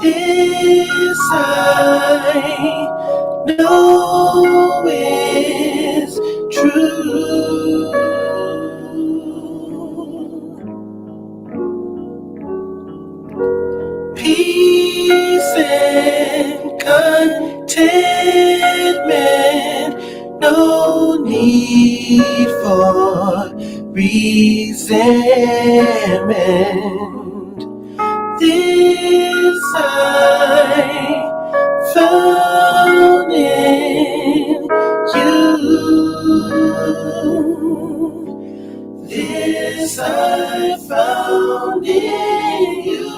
This I know is true. Peace and contentment, no need for resentment. This I found in you. This I found in you.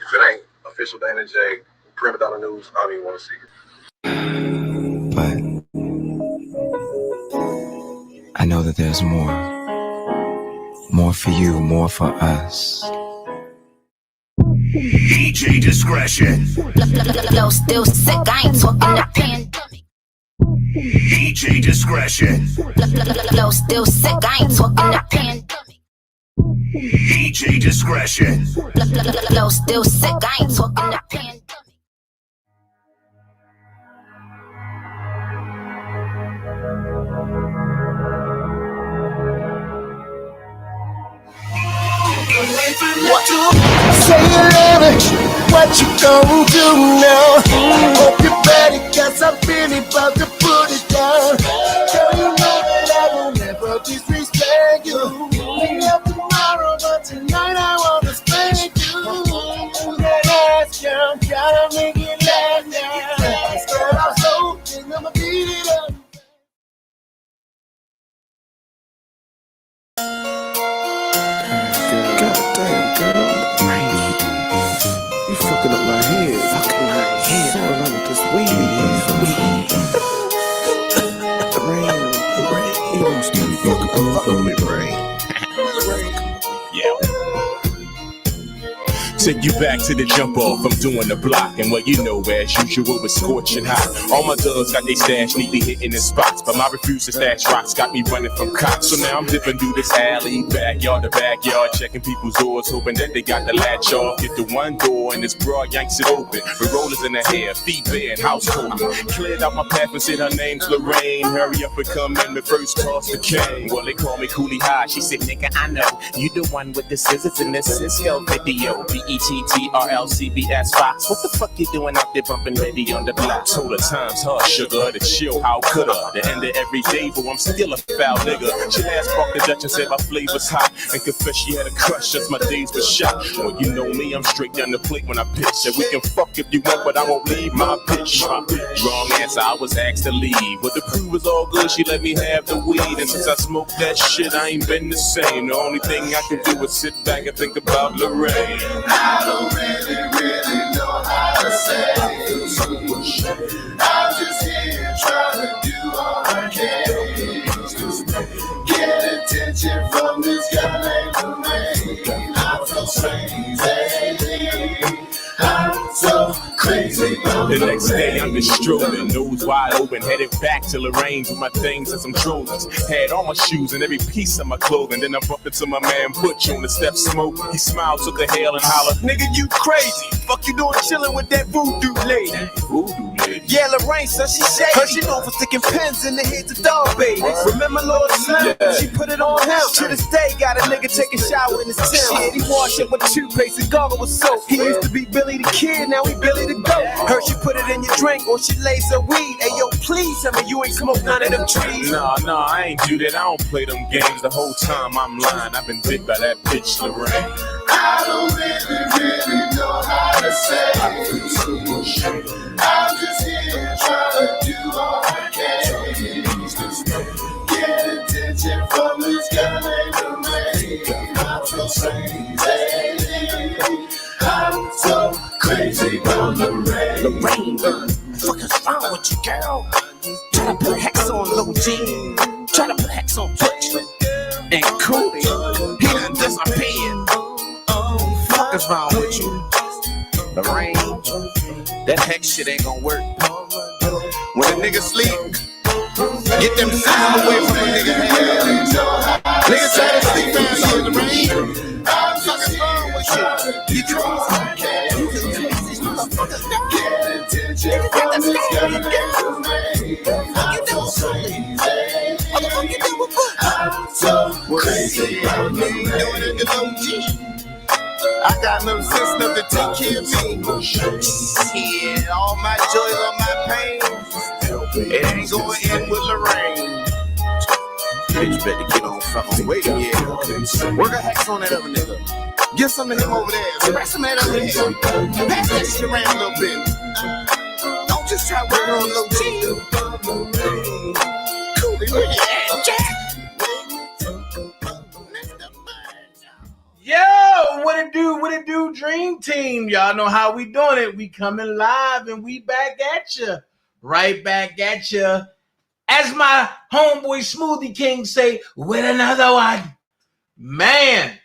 If it ain't official DanaJay, print out the news, I don't even want to see it. But I know that there's more. More for you, more for us. DJ discretion. Flow still sick, I ain't talking the pandemic. DJ discretion. Flow still sick, I ain't talking the pandemic. DJ discretion. Flow still sick, I ain't talking the pandemic. Say you love it, what you gon' do now? Hope you're ready, cause I'm really about to put it down. Girl, you know that I will never disrespect you. We have tomorrow, but tonight I wanna spank you. That ass, girl, gotta make it last now. Start off slow, then I'ma beat it up. Goddamn, girl. You fucking up my head. Fucking my head. Sound like this weed. Take you back to the jump off, I'm doing the block. And what you know, as usual, it's scorching hot. All my thugs got they stash neatly hitting the spots, but my refuse to stash rocks got me running from cops. So now I'm dipping through this alley, backyard to backyard, checking people's doors, hoping that they got the latch off. Get the one door and this broad yanks it open. With rollers in the hair, feet bare, house cold. Cleared out my path and said her name's Lorraine. Hurry up and come in, the first toss the cane. Well, they call me Coolie High. She said, nigga, I know you the one with the scissors in the Cisco video. BETTRLCBS Fox. What the fuck you doing out there bumping Liddy on the block? Told her times hard, sugar, to chill, how could her? The end of every day, but I'm still a foul nigga. She last fucked the Dutch and said my flavor's hot. And confessed she had a crush, just my days were shot. Well, you know me, I'm straight down the plate when I pitch. And we can fuck if you want, but I won't leave my pitch. Wrong answer, I was asked to leave. But the crew was all good, she let me have the weed. And since I smoked that shit, I ain't been the same. The only thing I can do is sit back and think about Lorraine. I don't really know how to say. I'm just here trying to do all I can. Get attention from this guy named Lorraine. I'm so crazy. I'm so crazy. The next day I'm just strolling, nose wide open, headed back to Lorraine's with my things and some Trojans. Had all my shoes and every piece of my clothing. Then I bumped into my man Butch on the steps smoke. He smiled, took a hail and hollered, nigga, you crazy. Fuck you doing chilling with that voodoo lady? Voodoo lady? Yeah, Lorraine said she shady. Her she known for sticking pins in the heads of dog babies. Remember Lord Slim? Yeah. She put it on him. To this day, got a nigga take a shower in his Tim. Shit, he wash it with toothpaste and gargle with soap. He used to be Billy the Kid, now he Billy the Goat. Heard she put it in your drink or she lays her weed. Hey yo, please tell me you ain't smoked none of them trees. Nah, I ain't do that. I don't play them games. The whole time I'm lying. I've been bit by that bitch Lorraine. I don't really know how to say. I'm just here trying to do all I can. Get attention from this guy named Lorraine. I'm so crazy. I'm so crazy about Lorraine. Lorraine, fuck is wrong with you, girl? Try to put hex on Lil G. Try to put hex on Butch. And Coolie, he done disappeared. Fuck is wrong with you? Lorraine, that hex shit ain't gonna work. When a nigga sleep, get them scissors away from a nigga head. Nigga try to sleep out here, Lorraine. Fuck is wrong with you? You crazy. Get attention from this guy named Lorraine. I'm so crazy. I'm so crazy. I got no sense enough to take care of me. Yeah, all my joys, all my pain, it ain't going in with Lorraine. Bitch better get on fucking way, yeah. Work a hex on that other nigga. Get some of him over there. Scratch some of that other nigga. Pass that shit around a little bit. Don't just try working on Lil G. Coolie, where you at, Jack? Yo, what it do, Dream Team? Y'all know how we doing it. We coming live and we back at you. Right back at you. As my homeboy Smoothie King say, with another one. Man,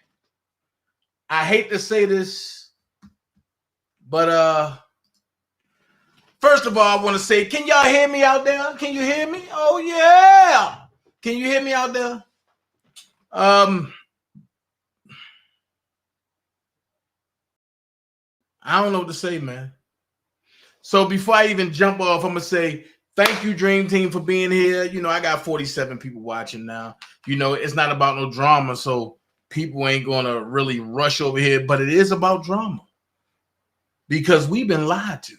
I hate to say this, but first of all, I want to say, can y'all hear me out there? Can you hear me? Oh yeah. Can you hear me out there? I don't know what to say, man. So before I even jump off, I'm going to say thank you, Dream Team, for being here. You know, I got 47 people watching now. You know, it's not about no drama, so people ain't going to really rush over here, but it is about drama because we've been lied to.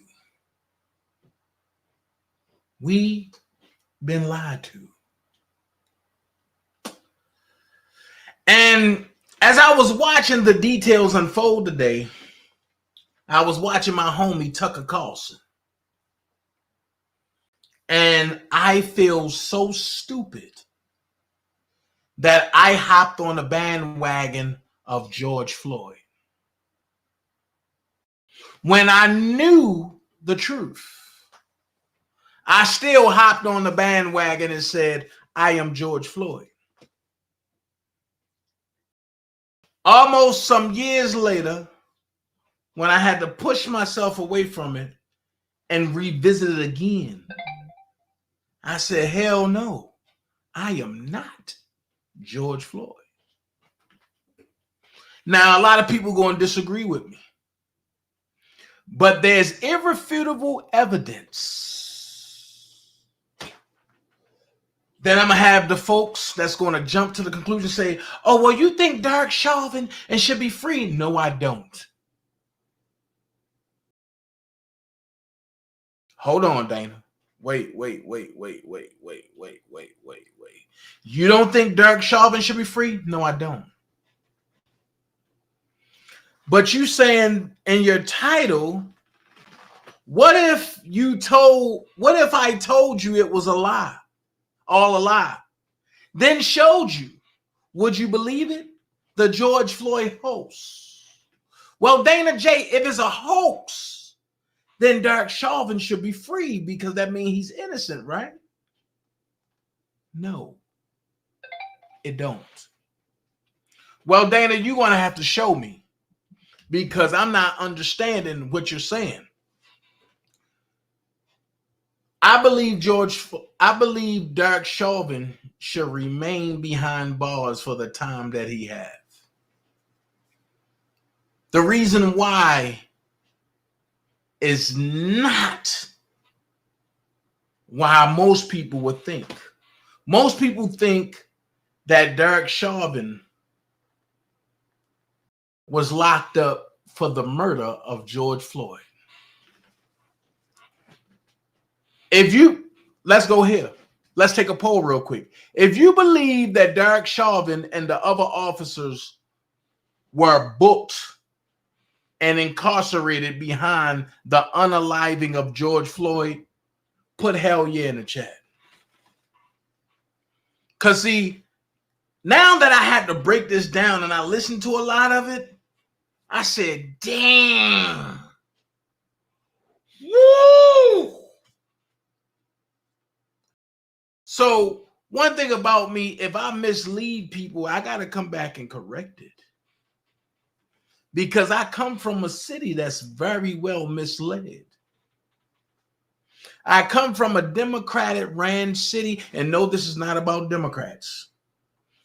We've been lied to. And as I was watching the details unfold today, I was watching my homie Tucker Carlson. And I feel so stupid that I hopped on the bandwagon of George Floyd. When I knew the truth, I still hopped on the bandwagon and said, I am George Floyd. Almost some years later, when I had to push myself away from it and revisit it again, I said, hell no, I am not George Floyd. Now, a lot of people are going to disagree with me, but there's irrefutable evidence that I'm going to have the folks that's going to jump to the conclusion say, oh, well, you think Derek Chauvin and should be free? No, I don't. Hold on, Dana. Wait. You don't think Derek Chauvin should be free? No, I don't. But you saying in your title, what if I told you it was a lie, all a lie, then showed you, would you believe it? The George Floyd hoax. Well, Dana J, if it's a hoax, then Derek Chauvin should be free because that means he's innocent, right? No, it don't. Well, Dana, you're going to have to show me because I'm not understanding what you're saying. I believe Derek Chauvin should remain behind bars for the time that he has. The reason why is not why most people would think. Most people think that Derek Chauvin was locked up for the murder of George Floyd. Let's go here. Let's take a poll real quick. If you believe that Derek Chauvin and the other officers were booked and incarcerated behind the unaliving of George Floyd, put hell yeah in the chat. Because see, now that I had to break this down and I listened to a lot of it, I said, damn. Woo! So one thing about me, if I mislead people, I got to come back and correct it. Because I come from a city that's very well misled. I come from a Democratic ran city, and no, this is not about Democrats.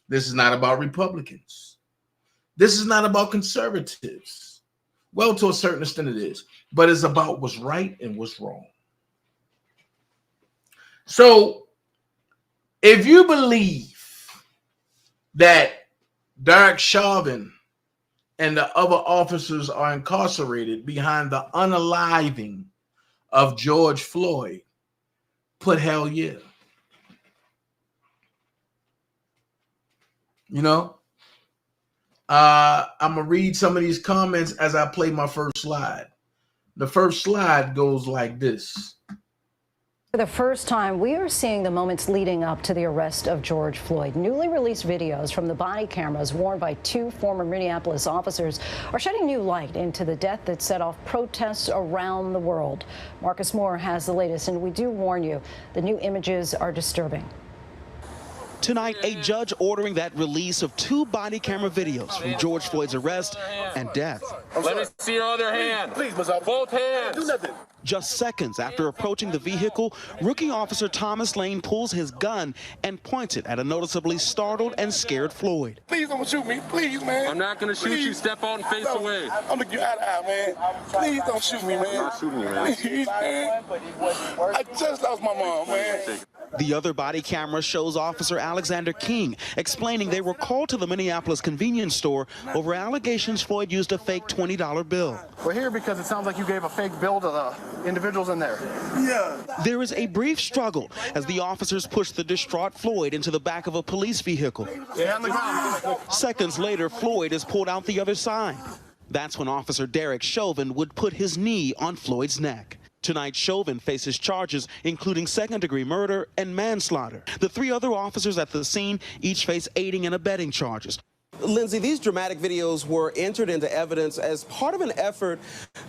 This is not about Republicans. This is not about conservatives. Well, to a certain extent it is, but it's about what's right and what's wrong. So if you believe that Derek Chauvin and the other officers are incarcerated behind the unaliving of George Floyd, put hell yeah. You know, I'm going to read some of these comments as I play my first slide. The first slide goes like this. For the first time, we are seeing the moments leading up to the arrest of George Floyd. Newly released videos from the body cameras worn by two former Minneapolis officers are shedding new light into the death that set off protests around the world. Marcus Moore has the latest, and we do warn you, the new images are disturbing. Tonight, a judge ordering that release of two body camera videos from George Floyd's arrest and death. Let me see your other hand. Please, both hands. Do nothing. Just seconds after approaching the vehicle, rookie officer Thomas Lane pulls his gun and points it at a noticeably startled and scared Floyd. Please don't shoot me. Please, man. I'm not going to shoot you. Step out and face away. I'm looking you eye to eye, man. Please don't shoot me, man. I'm not shooting you, man. Please, man. I just lost my mom, man. The other body camera shows Officer Alexander King explaining they were called to the Minneapolis convenience store over allegations Floyd used a fake $20 bill. We're here because it sounds like you gave a fake bill to the individuals in there. Yeah. There is a brief struggle as the officers push the distraught Floyd into the back of a police vehicle. Yeah, on the ground. Seconds later, Floyd is pulled out the other side. That's when Officer Derek Chauvin would put his knee on Floyd's neck. Tonight, Chauvin faces charges including second-degree murder and manslaughter. The three other officers at the scene each face aiding and abetting charges. Lindsay, these dramatic videos were entered into evidence as part of an effort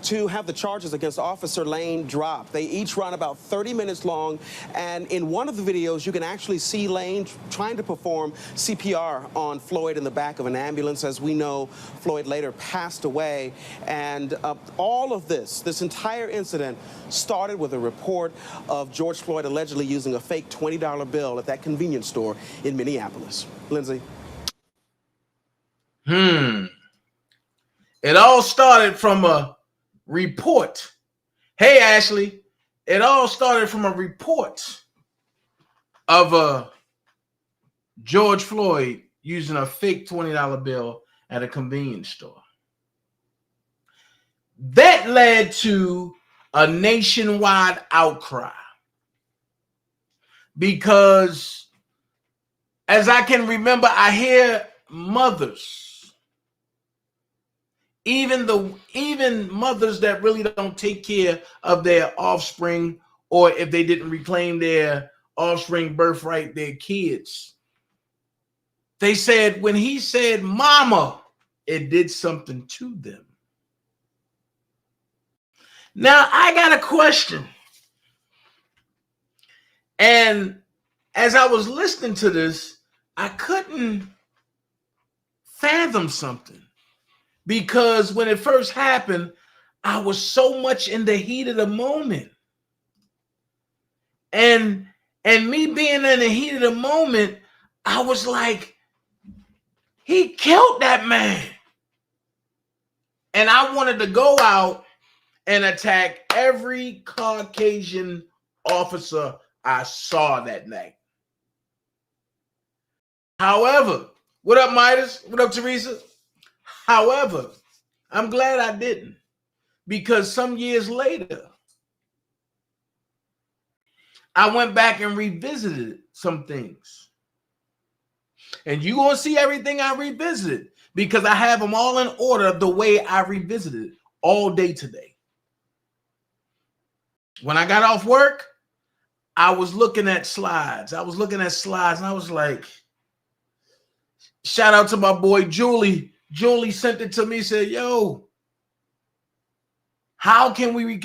to have the charges against Officer Lane dropped. They each run about 30 minutes long, and in one of the videos, you can actually see Lane trying to perform CPR on Floyd in the back of an ambulance. As we know, Floyd later passed away, and all of this entire incident started with a report of George Floyd allegedly using a fake $20 bill at that convenience store in Minneapolis. Lindsay? It all started from a report. Hey, Ashley, it all started from a report of George Floyd using a fake $20 bill at a convenience store. That led to a nationwide outcry because, as I can remember, I hear mothers, even mothers that really don't take care of their offspring, or if they didn't reclaim their offspring birthright, their kids. They said when he said mama, it did something to them. Now I got a question. And as I was listening to this, I couldn't fathom something. Because when it first happened, I was so much in the heat of the moment. And me being in the heat of the moment, I was like, he killed that man. And I wanted to go out and attack every Caucasian officer I saw that night. However, what up, Midas? What up, Teresa? However, I'm glad I didn't, because some years later, I went back and revisited some things. And you're going to see everything I revisited because I have them all in order the way I revisited it all day today. When I got off work, I was looking at slides. And I was like, shout out to my boy, Julie. Julie sent it to me, said, yo, how can we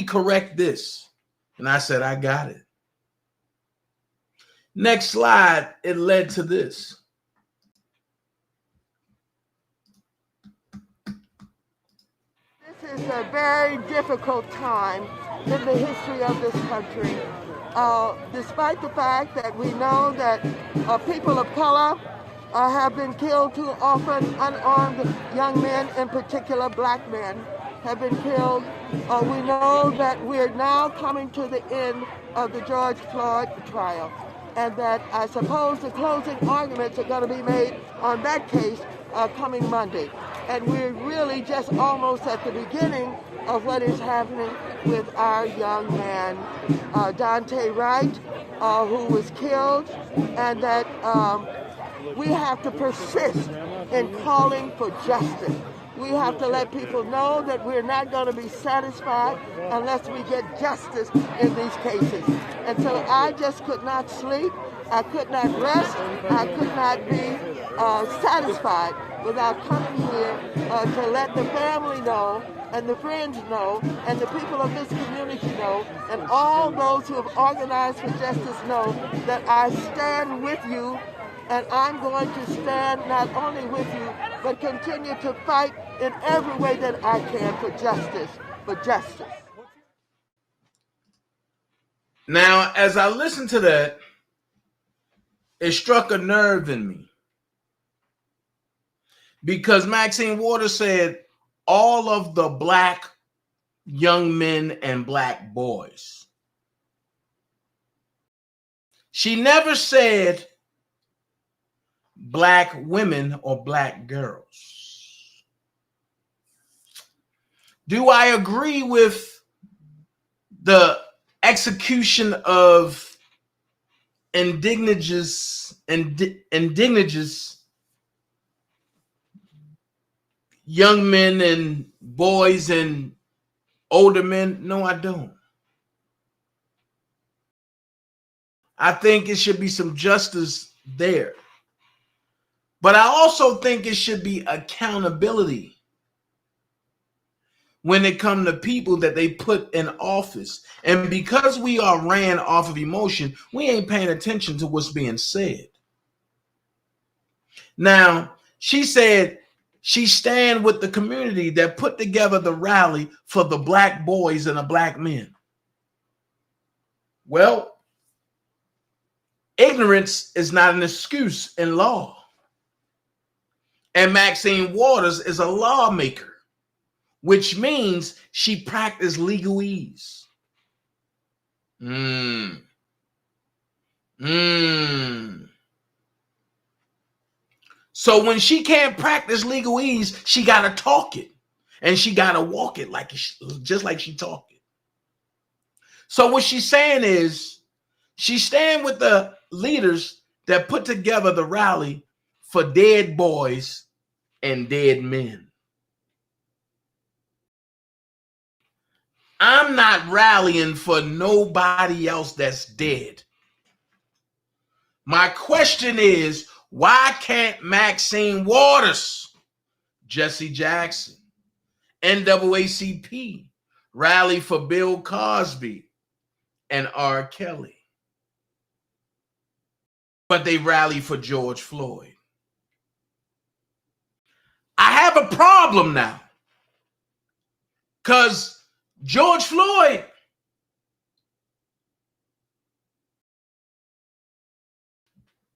correct this? And I said, I got it. Next slide, it led to this. This is a very difficult time in the history of this country. Despite the fact that we know that people of color have been killed too often, unarmed young men, in particular black men, have been killed. We know that we're now coming to the end of the George Floyd trial, and that I suppose the closing arguments are going to be made on that case coming Monday. And we're really just almost at the beginning of what is happening with our young man, Daunte Wright, who was killed, and that we have to persist in calling for justice. We have to let people know that we're not going to be satisfied unless we get justice in these cases. And so I just could not sleep. I could not rest. I could not be satisfied without coming here to let the family know, and the friends know, and the people of this community know, and all those who have organized for justice know that I stand with you. And I'm going to stand not only with you, but continue to fight in every way that I can for justice, Now, as I listened to that, it struck a nerve in me. Because Maxine Waters said all of the black young men and black boys. She never said black women or black girls. Do I agree with the execution of indigenous young men and boys and older men? No, I don't. I think it should be some justice there. But I also think it should be accountability when it comes to people that they put in office. And because we are ran off of emotion, we ain't paying attention to what's being said. Now, she said she stand with the community that put together the rally for the black boys and the black men. Well, ignorance is not an excuse in law. And Maxine Waters is a lawmaker, which means she practiced legalese. So when she can't practice legalese, she got to talk it. And she got to walk it just like she talk it. So what she's saying is she stand with the leaders that put together the rally for dead boys and dead men. I'm not rallying for nobody else that's dead. My question is, why can't Maxine Waters, Jesse Jackson, NAACP rally for Bill Cosby and R. Kelly, but they rally for George Floyd? I have a problem now, because George Floyd,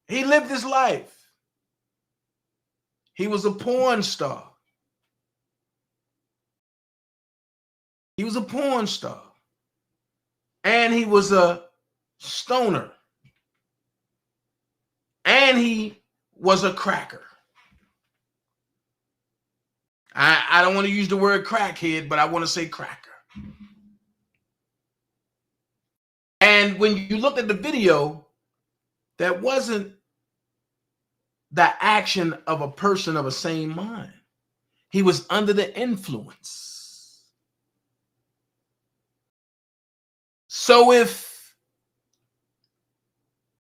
he lived his life. He was a porn star. He was a porn star. And he was a stoner. And he was a cracker. I don't want to use the word crackhead, but I want to say cracker. And when you looked at the video, that wasn't the action of a person of a sane mind. He was under the influence. So if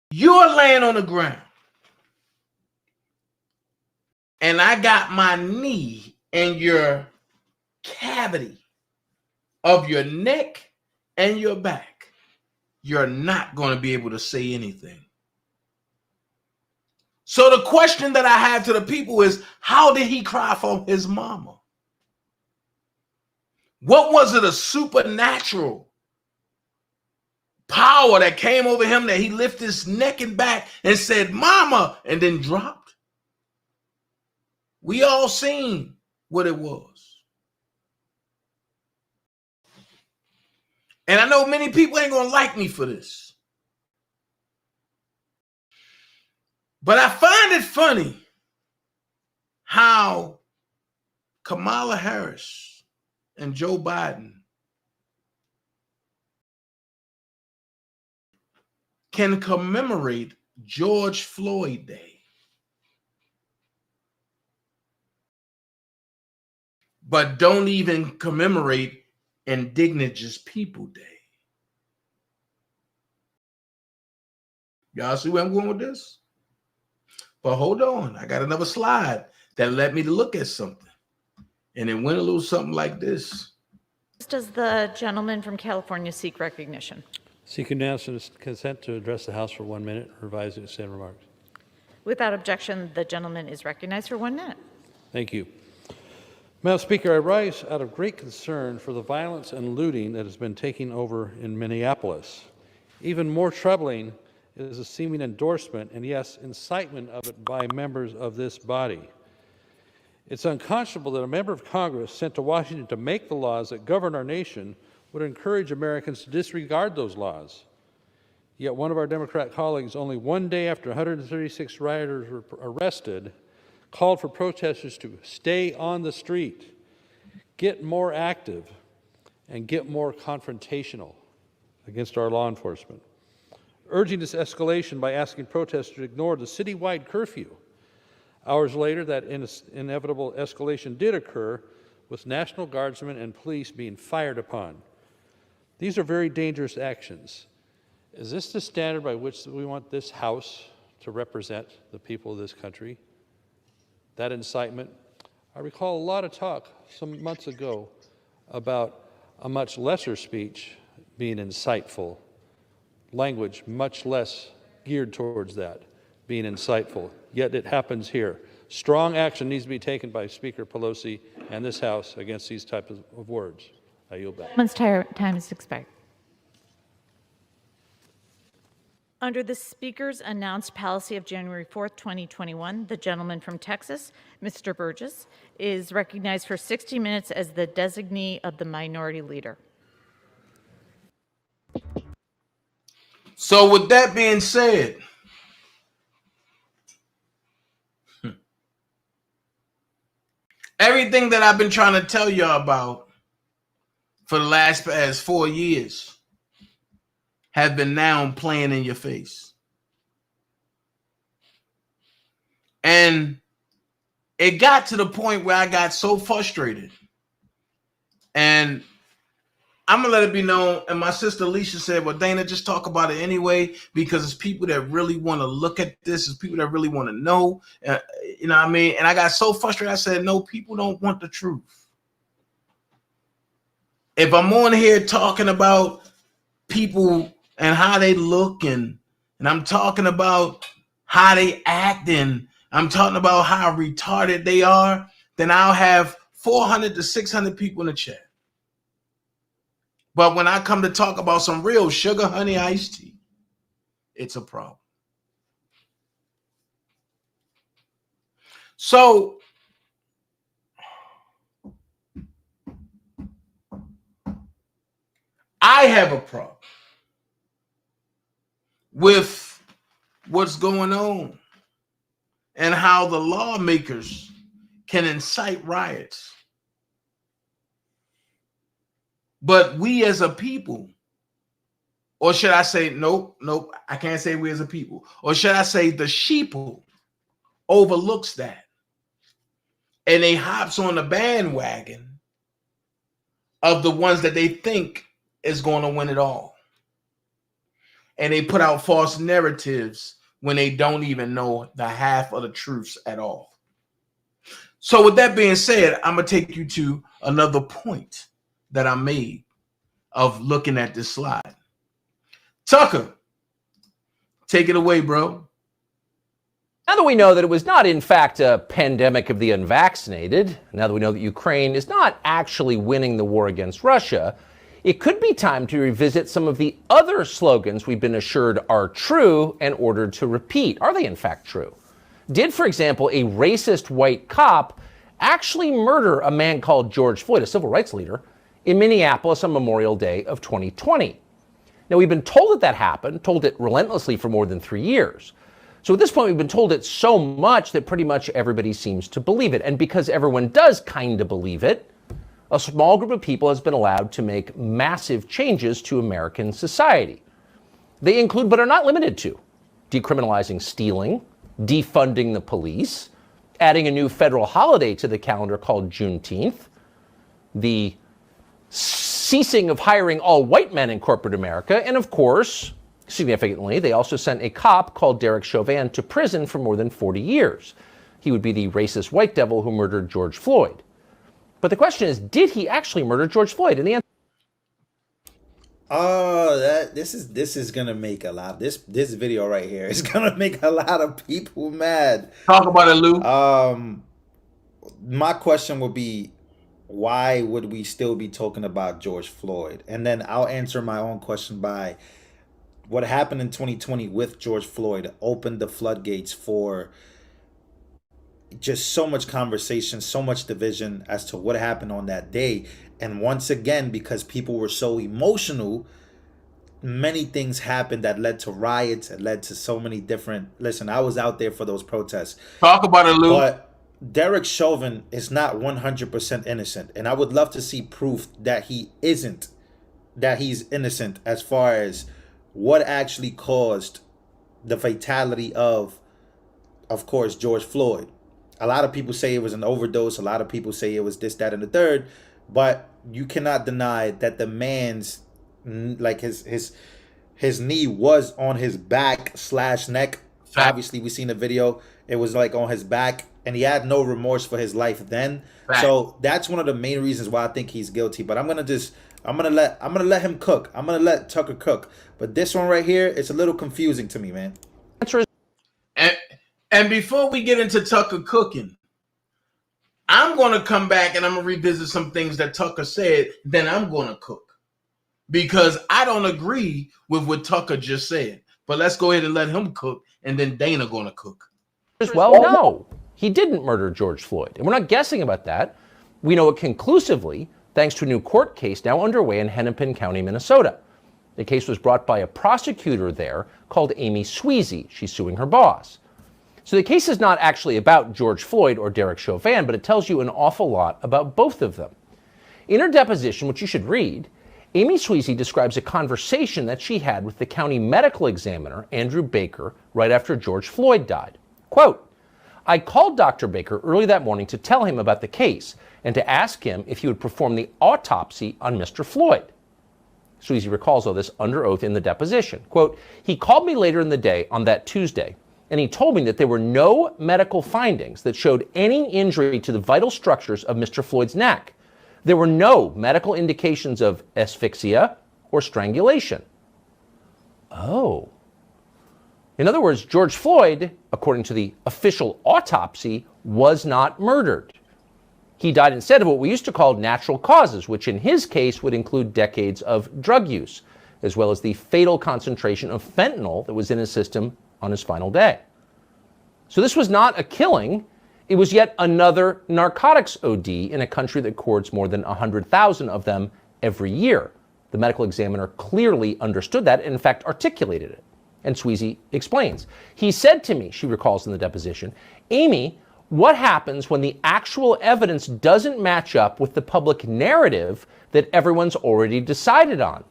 you're laying on the ground and I got my knee in your cavity of your neck and your back, you're not going to be able to say anything. So the question that I have to the people is, how did he cry for his mama? What was it, a supernatural power that came over him that he lifted his neck and back and said, mama, and then dropped? We all seen what it was. And I know many people ain't going to like me for this, but I find it funny how Kamala Harris and Joe Biden can commemorate George Floyd Day, but don't even commemorate Indigenous People Day. Y'all see where I'm going with this? But hold on, I got another slide that led me to look at something. And it went a little something like this. Does the gentleman from California seek recognition? Seek unanimous consent to address the House for 1 minute, revise and extend remarks. Without objection, the gentleman is recognized for 1 minute. Thank you. Madam Speaker, I rise out of great concern for the violence and looting that has been taking over in Minneapolis. Even more troubling is a seeming endorsement and, yes, incitement of it by members of this body. It's unconscionable that a member of Congress sent to Washington to make the laws that govern our nation would encourage Americans to disregard those laws. Yet one of our Democrat colleagues, only 1 day after 136 rioters were arrested, called for protesters to stay on the street, get more active, and get more confrontational against our law enforcement, urging this escalation by asking protesters to ignore the citywide curfew. Hours later, that inevitable escalation did occur, with National Guardsmen and police being fired upon. These are very dangerous actions. Is this the standard by which we want this House to represent the people of this country? that incitement. I recall a lot of talk some months ago about a much lesser speech being insightful, language much less geared towards that, being insightful. Yet it happens here. Strong action needs to be taken by Speaker Pelosi and this House against these types of words. I yield back. Once time is expired. Under the Speaker's announced policy of January 4th, 2021, the gentleman from Texas, Mr. Burgess, is recognized for 60 minutes as the designee of the Minority Leader. So with that being said, everything that I've been trying to tell y'all about for the past 4 years have been now playing in your face. And it got to the point where I got so frustrated. And I'm going to let it be known. And my sister Alicia said, well, Dana, just talk about it anyway, because it's people that really want to look at this. It's people that really want to know. You know what I mean? And I got so frustrated. I said, no, people don't want the truth. If I'm on here talking about people and how they look, and I'm talking about how they act, and I'm talking about how retarded they are, then I'll have 400 to 600 people in the chat. But when I come to talk about some real sugar, honey, iced tea, it's a problem. So I have a problem with what's going on and how the lawmakers can incite riots. But we as a people, or should I say, nope, I can't say we as a people, or should I say the sheeple overlooks that. And they hops on the bandwagon of the ones that they think is going to win it all. And they put out false narratives when they don't even know the half of the truths at all. So with that being said, I'm going to take you to another point that I made of looking at this slide. Tucker, take it away, bro. Now that we know that it was not, in fact, a pandemic of the unvaccinated, now that we know that Ukraine is not actually winning the war against Russia, it could be time to revisit some of the other slogans we've been assured are true and ordered to repeat. Are they, in fact, true? Did, for example, a racist white cop actually murder a man called George Floyd, a civil rights leader, in Minneapolis on Memorial Day of 2020? Now, we've been told that that happened, told it relentlessly for more than 3 years. So at this point, we've been told it so much that pretty much everybody seems to believe it. And because everyone does kind of believe it, a small group of people has been allowed to make massive changes to American society. They include, but are not limited to, decriminalizing stealing, defunding the police, adding a new federal holiday to the calendar called Juneteenth, the ceasing of hiring all white men in corporate America, and of course, significantly, they also sent a cop called Derek Chauvin to prison for more than 40 years. He would be the racist white devil who murdered George Floyd. But the question is, did he actually murder George Floyd? And the answer— this is gonna make a lot. This video right here is gonna make a lot of people mad. Talk about it, Lou. My question would be, why would we still be talking about George Floyd? And then I'll answer my own question by what happened in 2020 with George Floyd opened the floodgates for just so much conversation, so much division as to what happened on that day. And once again, because people were so emotional, many things happened that led to riots. It led to so many different— listen, I was out there for those protests. Talk about it, Lou. But Derek Chauvin is not 100% innocent. And I would love to see proof that he isn't, that he's innocent as far as what actually caused the fatality of course, George Floyd. A lot of people say it was an overdose. A lot of people say it was this, that, and the third. But you cannot deny that the man's, like his knee was on his back / neck. Obviously, we seen the video. It was like on his back. and he had no remorse for his life then. Right. So that's one of the main reasons why I think he's guilty. But I'm gonna let him cook. I'm gonna let Tucker cook. But this one right here, it's a little confusing to me, man. And before we get into Tucker cooking, I'm going to come back and I'm going to revisit some things that Tucker said. Then I'm going to cook because I don't agree with what Tucker just said. But let's go ahead and let him cook, and then Dana going to cook. Well, no, he didn't murder George Floyd. And we're not guessing about that. We know it conclusively thanks to a new court case now underway in Hennepin County, Minnesota. The case was brought by a prosecutor there called Amy Sweezy. She's suing her boss. So the case is not actually about George Floyd or Derek Chauvin, but it tells you an awful lot about both of them. In her deposition, which you should read, Amy Sweezy describes a conversation that she had with the county medical examiner, Andrew Baker, right after George Floyd died. Quote, "I called Dr. Baker early that morning to tell him about the case and to ask him if he would perform the autopsy on Mr. Floyd." Sweezy recalls all this under oath in the deposition. Quote, "He called me later in the day on that Tuesday, and he told me that there were no medical findings that showed any injury to the vital structures of Mr. Floyd's neck. There were no medical indications of asphyxia or strangulation." Oh. In other words, George Floyd, according to the official autopsy, was not murdered. He died instead of what we used to call natural causes, which in his case would include decades of drug use, as well as the fatal concentration of fentanyl that was in his system on his final day. So this was not a killing. It was yet another narcotics OD in a country that records more than 100,000 of them every year. The medical examiner clearly understood that and in fact articulated it. And Sweezy explains. "He said to me," she recalls in the deposition, "Amy, what happens when the actual evidence doesn't match up with the public narrative that everyone's already decided on?"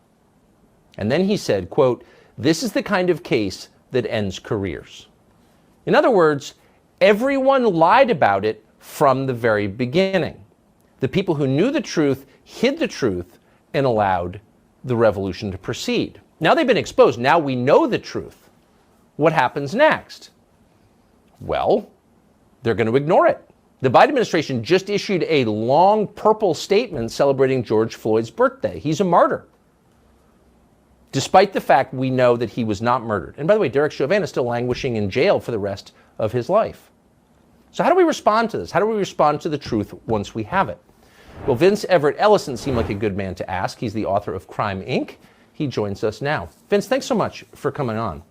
And then he said, quote, "This is the kind of case that ends careers." In other words, everyone lied about it from the very beginning. The people who knew the truth hid the truth and allowed the revolution to proceed. Now they've been exposed. Now we know the truth. What happens next? Well, they're going to ignore it. The Biden administration just issued a long purple statement celebrating George Floyd's birthday. He's a martyr, despite the fact we know that he was not murdered. And by the way, Derek Chauvin is still languishing in jail for the rest of his life. So how do we respond to this? How do we respond to the truth once we have it? Well, Vince Everett Ellison seemed like a good man to ask. He's the author of Crime, Inc. He joins us now. Vince, thanks so much for coming on.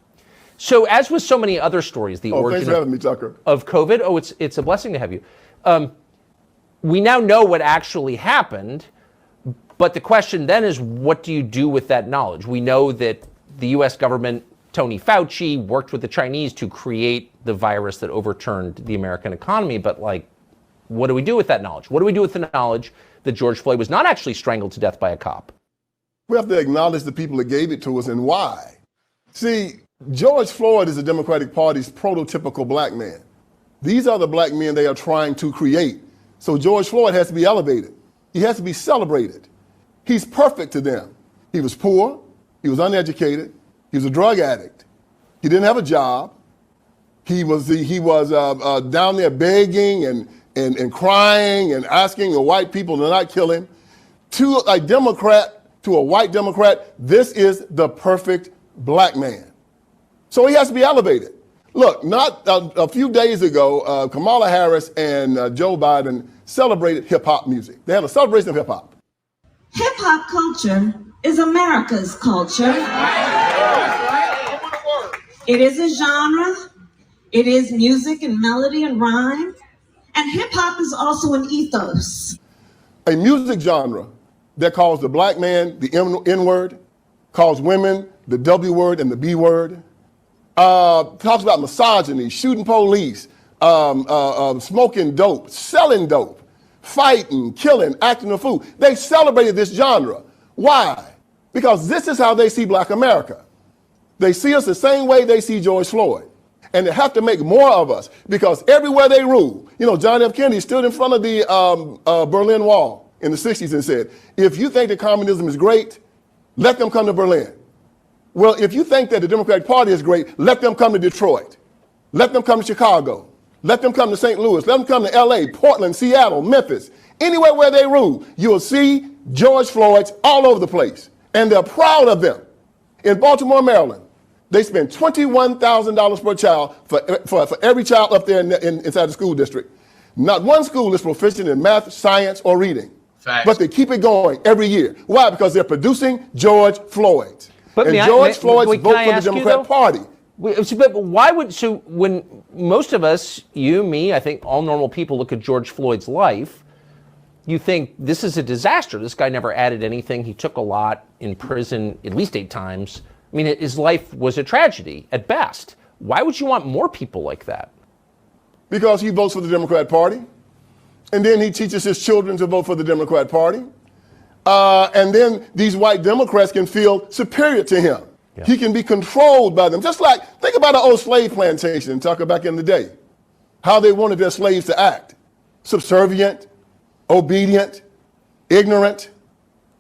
So as with so many other stories, the origin thanks for having me, Tucker. Of COVID, it's a blessing to have you. We now know what actually happened, but the question then is, what do you do with that knowledge? We know that the U.S. government, Tony Fauci, worked with the Chinese to create the virus that overturned the American economy, but what do we do with that knowledge? What do we do with the knowledge that George Floyd was not actually strangled to death by a cop? We have to acknowledge the people that gave it to us and why. See, George Floyd is the Democratic Party's prototypical black man. These are the black men they are trying to create. So George Floyd has to be elevated. He has to be celebrated. He's perfect to them. He was poor. He was uneducated. He was a drug addict. He didn't have a job. He was down there begging and crying and asking the white people to not kill him. To a Democrat, to a white Democrat, this is the perfect black man. So he has to be elevated. Look, not a few days ago, Kamala Harris and Joe Biden celebrated hip-hop music. They had a celebration of hip-hop. Hip-hop culture is America's culture. It is a genre. It is music and melody and rhyme. And hip-hop is also an ethos. A music genre that calls the black man the N-word, calls women the W word and the B word, talks about misogyny, shooting police, smoking dope, selling dope, fighting, killing, acting a fool. They celebrated this genre. Why? Because this is how they see black America. They see us the same way they see George Floyd. And they have to make more of us because everywhere they rule, John F. Kennedy stood in front of the Berlin Wall in the 60s and said, if you think that communism is great, let them come to Berlin. Well, if you think that the Democratic Party is great, let them come to Detroit. Let them come to Chicago. Let them come to St. Louis. Let them come to LA, Portland, Seattle, Memphis. Anywhere where they rule, you'll see George Floyd's all over the place. And they're proud of them. In Baltimore, Maryland, they spend $21,000 per child for every child up there inside the school district. Not one school is proficient in math, science, or reading. Facts. But they keep it going every year. Why? Because they're producing George Floyds. But and George Floyd's vote for the Democrat Party. But why would, so when most of us, you, me, I think all normal people look at George Floyd's life, you think this is a disaster. This guy never added anything. He took a lot in prison at least 8 times. I mean, his life was a tragedy at best. Why would you want more people like that? Because he votes for the Democrat Party. And then he teaches his children to vote for the Democrat Party. And then these white Democrats can feel superior to him. Yeah. He can be controlled by them. Just like, think about an old slave plantation, talk back in the day. How they wanted their slaves to act. Subservient, obedient, ignorant,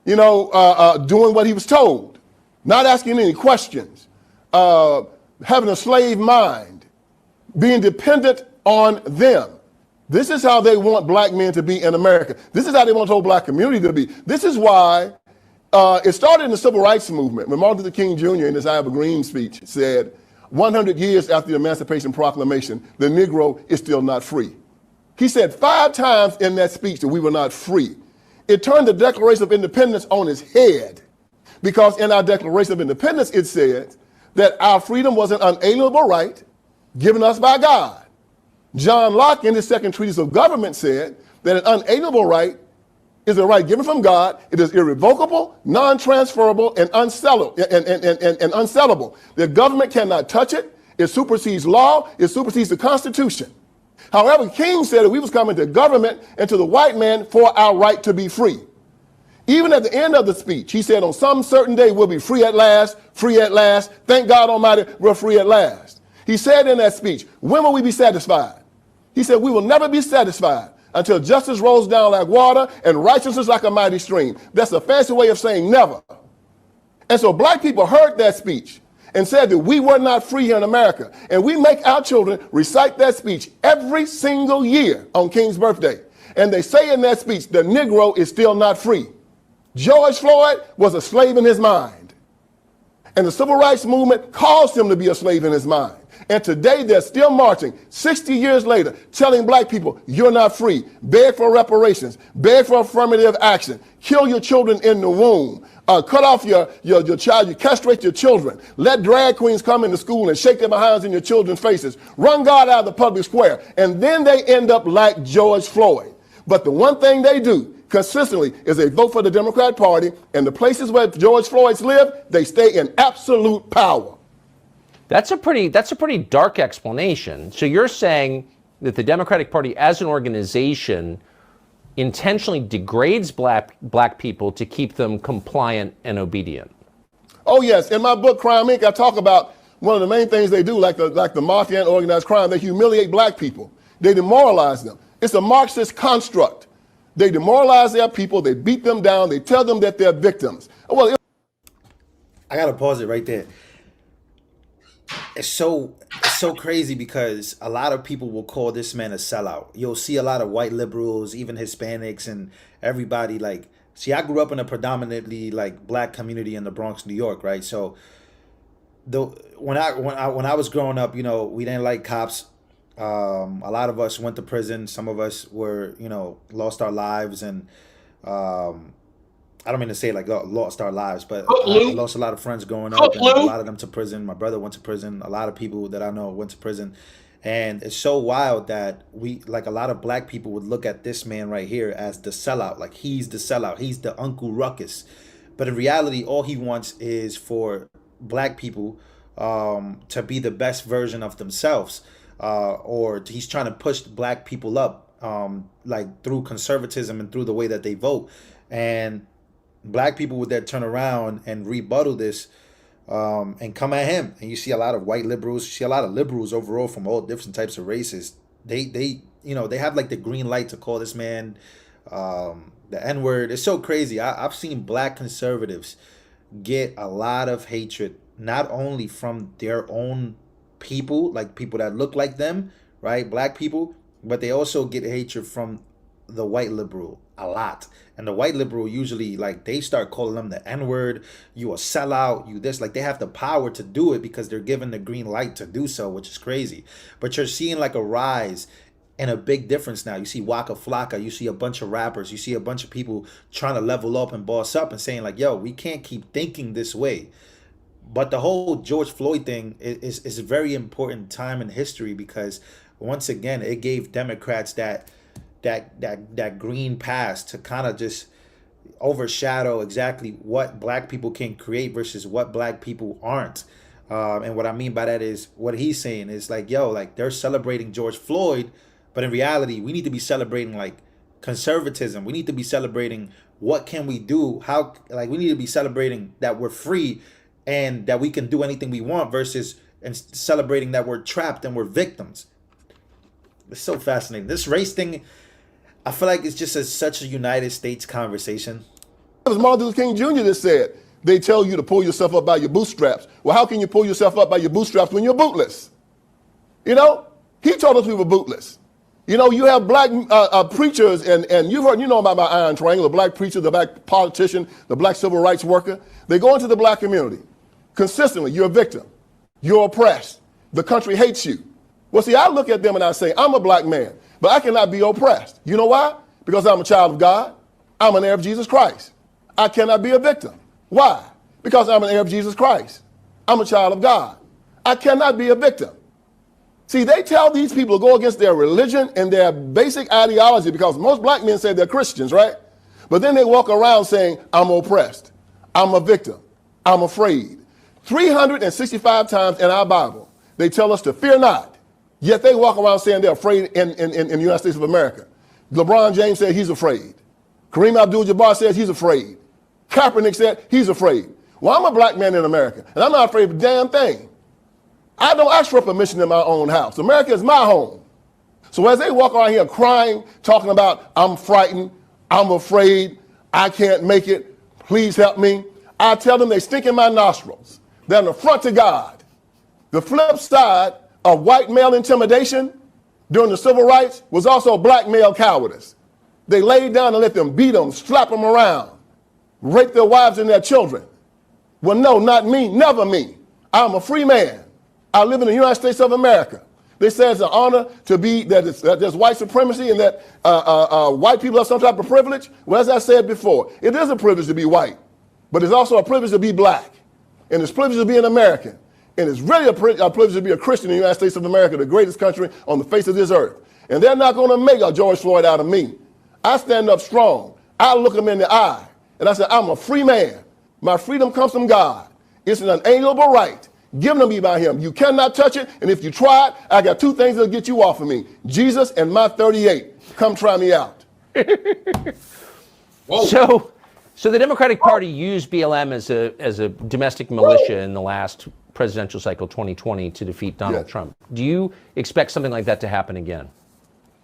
doing what he was told. Not asking any questions. Having a slave mind. Being dependent on them. This is how they want black men to be in America. This is how they want the whole black community to be. This is why it started in the civil rights movement when Martin Luther King Jr. in his I Have a Green speech said, 100 years after the Emancipation Proclamation, the Negro is still not free. He said 5 times in that speech that we were not free. It turned the Declaration of Independence on its head because in our Declaration of Independence it said that our freedom was an unalienable right given us by God. John Locke in his second treatise of government said that an unalienable right is a right given from God. It is irrevocable, non-transferable, and unsellable. The government cannot touch it. It supersedes law. It supersedes the Constitution. However, King said that we was coming to government and to the white man for our right to be free. Even at the end of the speech, he said on some certain day we'll be free at last, free at last. Thank God Almighty, we're free at last. He said in that speech, when will we be satisfied? He said, we will never be satisfied until justice rolls down like water and righteousness like a mighty stream. That's a fancy way of saying never. And so black people heard that speech and said that we were not free here in America. And we make our children recite that speech every single year on King's birthday. And they say in that speech, the Negro is still not free. George Floyd was a slave in his mind. And the civil rights movement caused him to be a slave in his mind. And today they're still marching, 60 years later, telling black people, you're not free. Beg for reparations. Beg for affirmative action. Kill your children in the womb. Cut off your child. You castrate your children. Let drag queens come into school and shake their behinds in your children's faces. Run God out of the public square. And then they end up like George Floyd. But the one thing they do consistently is they vote for the Democrat Party. And the places where George Floyd's live, they stay in absolute power. That's a pretty dark explanation. So you're saying that the Democratic Party as an organization intentionally degrades black people to keep them compliant and obedient. Oh yes, in my book Crime Inc. I talk about one of the main things they do, like the mafia and organized crime. They humiliate black people. They demoralize them. It's a Marxist construct. They demoralize their people. They beat them down. They tell them that they're victims. Well, I gotta pause it right there. It's so crazy because a lot of people will call this man a sellout. You'll see a lot of white liberals, even Hispanics, and everybody like. See, I grew up in a predominantly like black community in the Bronx, New York, right? So, when I was growing up, we didn't like cops. A lot of us went to prison. Some of us were, lost our lives, and I don't mean to say like lost our lives, but I lost a lot of friends growing up, and a lot of them to prison. My brother went to prison. A lot of people that I know went to prison. And it's so wild that a lot of black people would look at this man right here as the sellout. Like he's the sellout. He's the Uncle Ruckus. But in reality, all he wants is for black people to be the best version of themselves. Or he's trying to push black people up like through conservatism and through the way that they vote. And black people would then turn around and rebuttal this and come at him. And you see a lot of white liberals, you see a lot of liberals overall from all different types of races. They have like the green light to call this man the N-word. It's so crazy. I've seen black conservatives get a lot of hatred, not only from their own people, like people that look like them, right? Black people, but they also get hatred from the white liberal a lot. And the white liberal usually, like, they start calling them the N-word, you a sellout, you this. Like, they have the power to do it because they're given the green light to do so, which is crazy. But you're seeing like a rise and a big difference now. You see Waka Flocka, you see a bunch of rappers, you see a bunch of people trying to level up and boss up and saying like, yo, we can't keep thinking this way. But the whole George Floyd thing is a very important time in history because once again, it gave Democrats that green pass to kind of just overshadow exactly what black people can create versus what black people aren't. And what I mean by that is what he's saying is like, yo, like they're celebrating George Floyd, but in reality, we need to be celebrating like conservatism. We need to be celebrating what can we do? How, like, we need to be celebrating that we're free and that we can do anything we want versus and celebrating that we're trapped and we're victims. It's so fascinating. This race thing, I feel like it's just such a United States conversation. It was Martin Luther King Jr. that said, they tell you to pull yourself up by your bootstraps. Well, how can you pull yourself up by your bootstraps when you're bootless? You know, he told us we were bootless. You know, you have black preachers, and you've heard, you know about my iron triangle, the black preacher, the black politician, the black civil rights worker. They go into the black community. Consistently, you're a victim. You're oppressed. The country hates you. Well, see, I look at them and I say, I'm a black man, but I cannot be oppressed. You know why? Because I'm a child of God. I'm an heir of Jesus Christ. I cannot be a victim. Why? Because I'm an heir of Jesus Christ. I'm a child of God. I cannot be a victim. See, they tell these people to go against their religion and their basic ideology because most black men say they're Christians, right? But then they walk around saying, I'm oppressed. I'm a victim. I'm afraid. 365 times in our Bible, they tell us to fear not. Yet they walk around saying they're afraid in the United States of America. LeBron James said he's afraid. Kareem Abdul-Jabbar says he's afraid. Kaepernick said he's afraid. Well, I'm a black man in America, and I'm not afraid of a damn thing. I don't ask for permission in my own house. America is my home. So as they walk around here crying, talking about, I'm frightened, I'm afraid, I can't make it, please help me, I tell them they stink in my nostrils. They're an affront to God. The flip side of white male intimidation during the civil rights was also black male cowardice. They laid down and let them beat them, slap them around, rape their wives and their children. Well, no, not me, never me. I'm a free man. I live in the United States of America. They say it's an honor to be, that there's white supremacy and that white people have some type of privilege. Well, as I said before, it is a privilege to be white, but it's also a privilege to be black. And it's a privilege to be an American. And it's really a privilege to be a Christian in the United States of America, the greatest country on the face of this earth. And they're not going to make a George Floyd out of me. I stand up strong. I look them in the eye. And I say, I'm a free man. My freedom comes from God. It's an unalienable right given to me by him. You cannot touch it. And if you try it, I got two things that'll get you off of me. Jesus and my 38. Come try me out. So the Democratic Party used BLM as a domestic militia in the last presidential cycle 2020 to defeat Donald Trump. Do you expect something like that to happen again?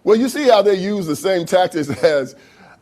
Well, you see how they use the same tactics as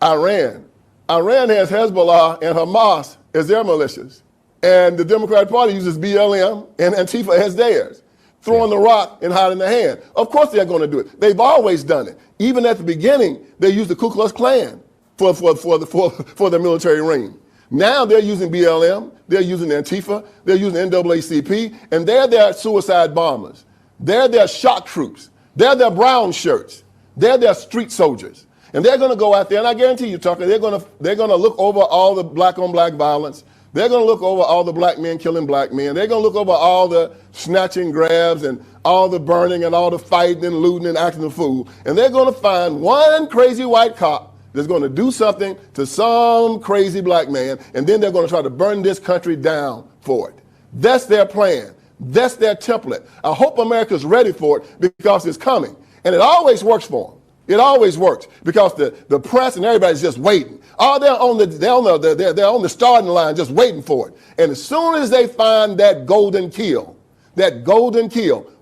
Iran. Iran has Hezbollah and Hamas as their militias. And the Democratic Party uses BLM and Antifa as theirs, throwing the rock and hiding the hand. Of course they're going to do it. They've always done it. Even at the beginning, they used the Ku Klux Klan for the military ring. Now they're using BLM, they're using Antifa, they're using NAACP, and they're their suicide bombers. They're their shock troops. They're their brown shirts. They're their street soldiers. And they're going to go out there, and I guarantee you, Tucker, they're going to look over all the black-on-black violence. They're going to look over all the black men killing black men. They're going to look over all the snatching grabs and all the burning and all the fighting and looting and acting a fool. And they're going to find one crazy white cop that's going to do something to some crazy black man, and then they're going to try to burn this country down for it. That's their plan. That's their template. I hope America's ready for it because it's coming. And it always works for them. It always works because the press and everybody's just waiting. Oh, they're on the starting line just waiting for it. And as soon as they find that golden kill,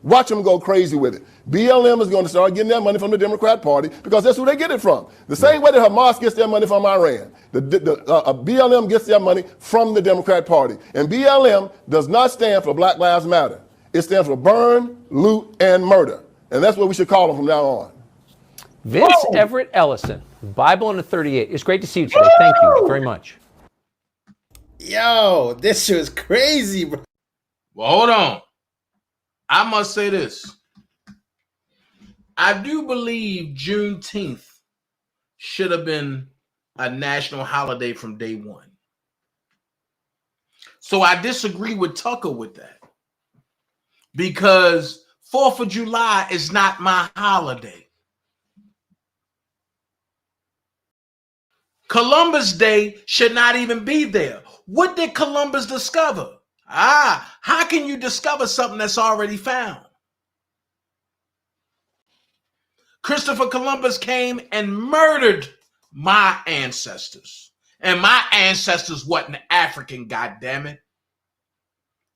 watch them go crazy with it. BLM is going to start getting their money from the Democrat Party because that's who they get it from. The same way that Hamas gets their money from Iran. BLM gets their money from the Democrat Party. And BLM does not stand for Black Lives Matter. It stands for burn, loot, and murder. And that's what we should call them from now on. Vince Everett Ellison, Bible in a 38. It's great to see you today. Thank you very much. Yo, this shit is crazy, bro. Well, hold on. I must say this. I do believe Juneteenth should have been a national holiday from day one. So I disagree with Tucker with that. Because 4th of July is not my holiday. Columbus Day should not even be there. What did Columbus discover? How can you discover something that's already found? Christopher Columbus came and murdered my ancestors. And my ancestors wasn't African, goddammit.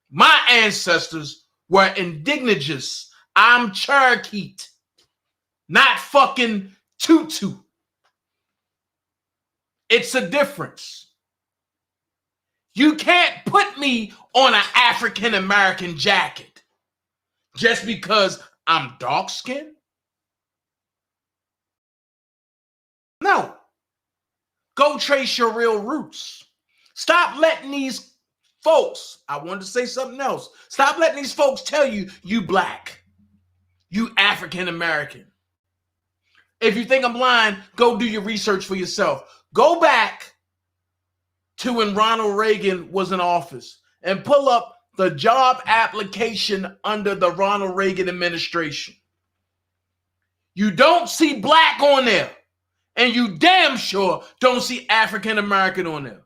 My ancestors were indigenous. I'm Cherokee, not fucking Tutu. It's a difference. You can't put me on an African American jacket just because I'm dark skinned. No. Go trace your real roots. Stop letting these folks, I wanted to say something else. Stop letting these folks tell you, you black, you African American. If you think I'm lying, go do your research for yourself. Go back to when Ronald Reagan was in office and pull up the job application under the Ronald Reagan administration. You don't see black on there, and you damn sure don't see African American on there.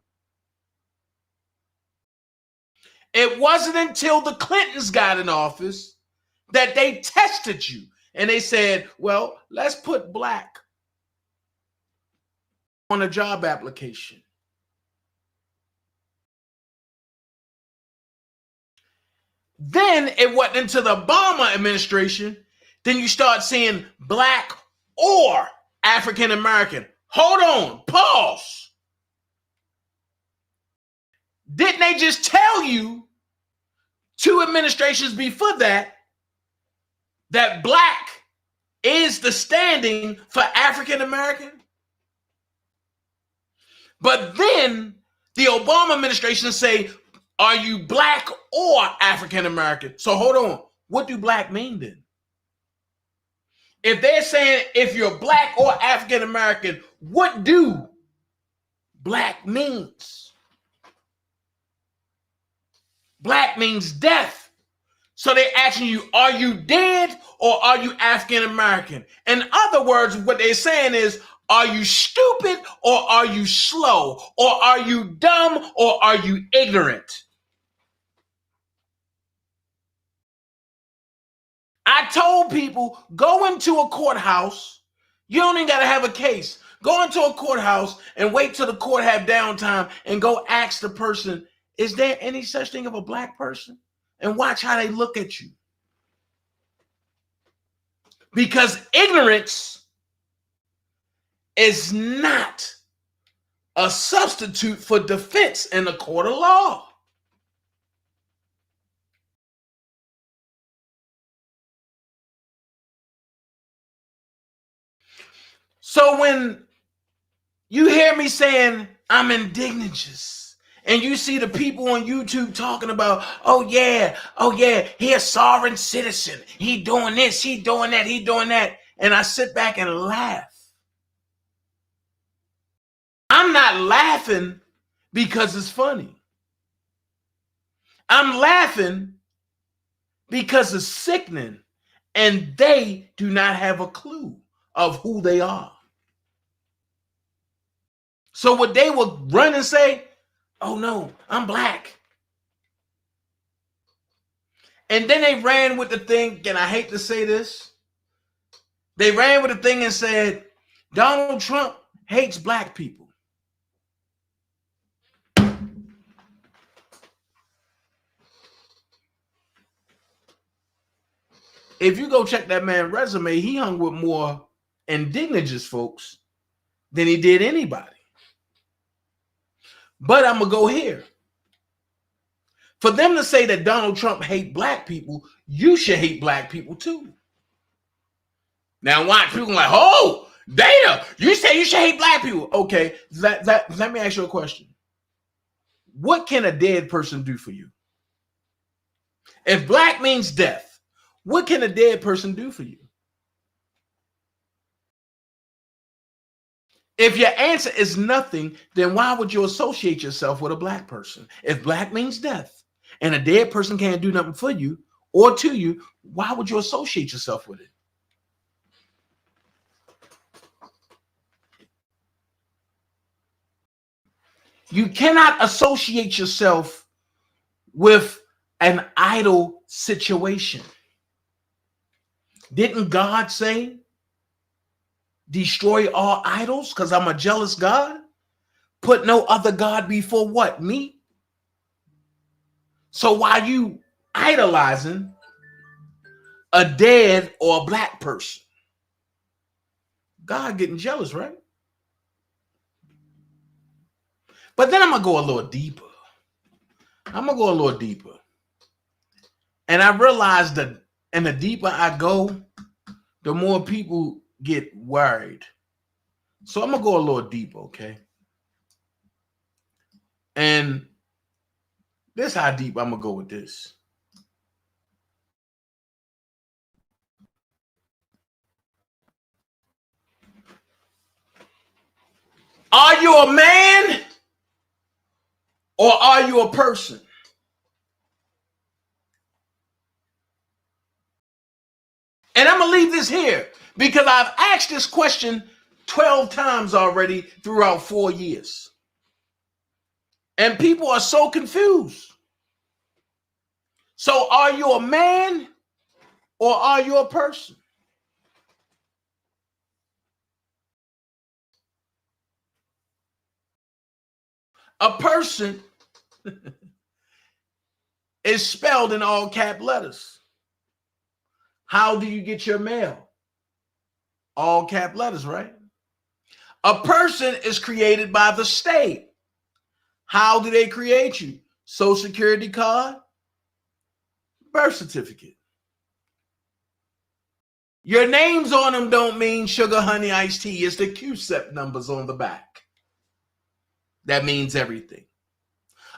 It wasn't until the Clintons got in office that they tested you and they said, well, let's put black on a job application. Then it went into the Obama administration. Then you start seeing black or African American. Hold on, pause. Didn't they just tell you 2 administrations before that black is the standing for African American? But then the Obama administration say, are you black or African American? So hold on. What do black mean then? If they're saying if you're black or African American, what do black means? Black means death. So they're asking you, are you dead or are you African American? In other words, what they're saying is, are you stupid or are you slow? Or are you dumb or are you ignorant? I told people, go into a courthouse. You don't even got to have a case. Go into a courthouse and wait till the court have downtime and go ask the person, is there any such thing of a black person? And watch how they look at you. Because ignorance is not a substitute for defense in the court of law. So when you hear me saying I'm indigenous, and you see the people on YouTube talking about, oh yeah, he a sovereign citizen. He doing this, he doing that, he doing that. And I sit back and laugh. I'm not laughing because it's funny. I'm laughing because it's sickening. And they do not have a clue of who they are. So what they would run and say, oh no, I'm black. And then they ran with the thing, and I hate to say this, they ran with the thing and said, Donald Trump hates black people. If you go check that man's resume, he hung with more indigenous folks than he did anybody. But I'm going to go here. For them to say that Donald Trump hates black people, you should hate black people too. Now watch, people like, oh, Dana, you say you should hate black people. Okay, let me ask you a question. What can a dead person do for you? If black means death, what can a dead person do for you? If your answer is nothing, then why would you associate yourself with a black person? If black means death and a dead person can't do nothing for you or to you, why would you associate yourself with it? You cannot associate yourself with an idol situation. Didn't God say, destroy all idols because I'm a jealous God? Put no other God before what? Me? So why are you idolizing a dead or a black person? God getting jealous, right? But then I'm going to go a little deeper. And I realized that, and the deeper I go, the more people get worried. So I'm going to go a little deeper, okay? And this is how deep I'm going to go with this. Are you a man or are you a person? And I'm going to leave this here because I've asked this question 12 times already throughout 4 years. And people are so confused. So are you a man or are you a person? A person is spelled in all cap letters. How do you get your mail? All cap letters, right? A person is created by the state. How do they create you? Social Security card, birth certificate. Your names on them don't mean sugar, honey, iced tea. It's the QSEP numbers on the back. That means everything.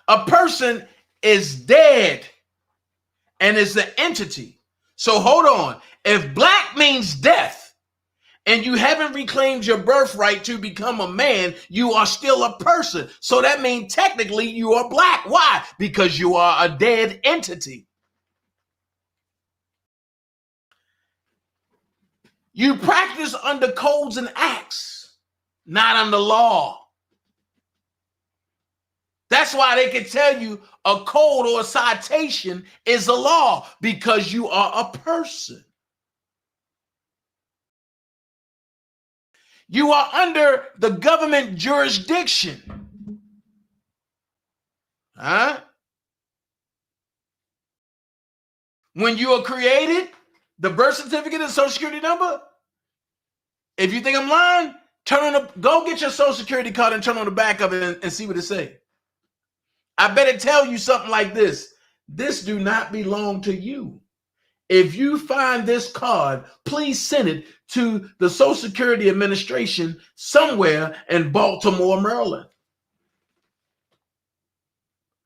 A person is dead and is an entity. So hold on. If black means death and you haven't reclaimed your birthright to become a man, you are still a person. So that means technically you are black. Why? Because you are a dead entity. You practice under codes and acts, not under law. That's why they can tell you a code or a citation is a law, because you are a person. You are under the government jurisdiction. Huh? When you are created, the birth certificate and social security number, if you think I'm lying, go get your social security card and turn on the back of it and see what it says. I better tell you something like this. This do not belong to you. If you find this card, please send it to the Social Security Administration somewhere in Baltimore, Maryland.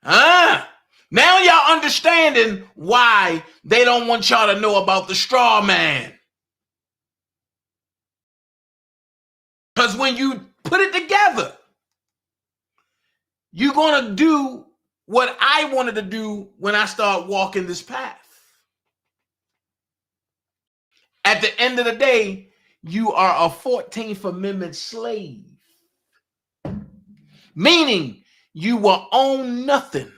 Now y'all understanding why they don't want y'all to know about the straw man. Because when you put it together, you're going to do what I wanted to do when I start walking this path. At the end of the day, you are a 14th Amendment slave. Meaning you will own nothing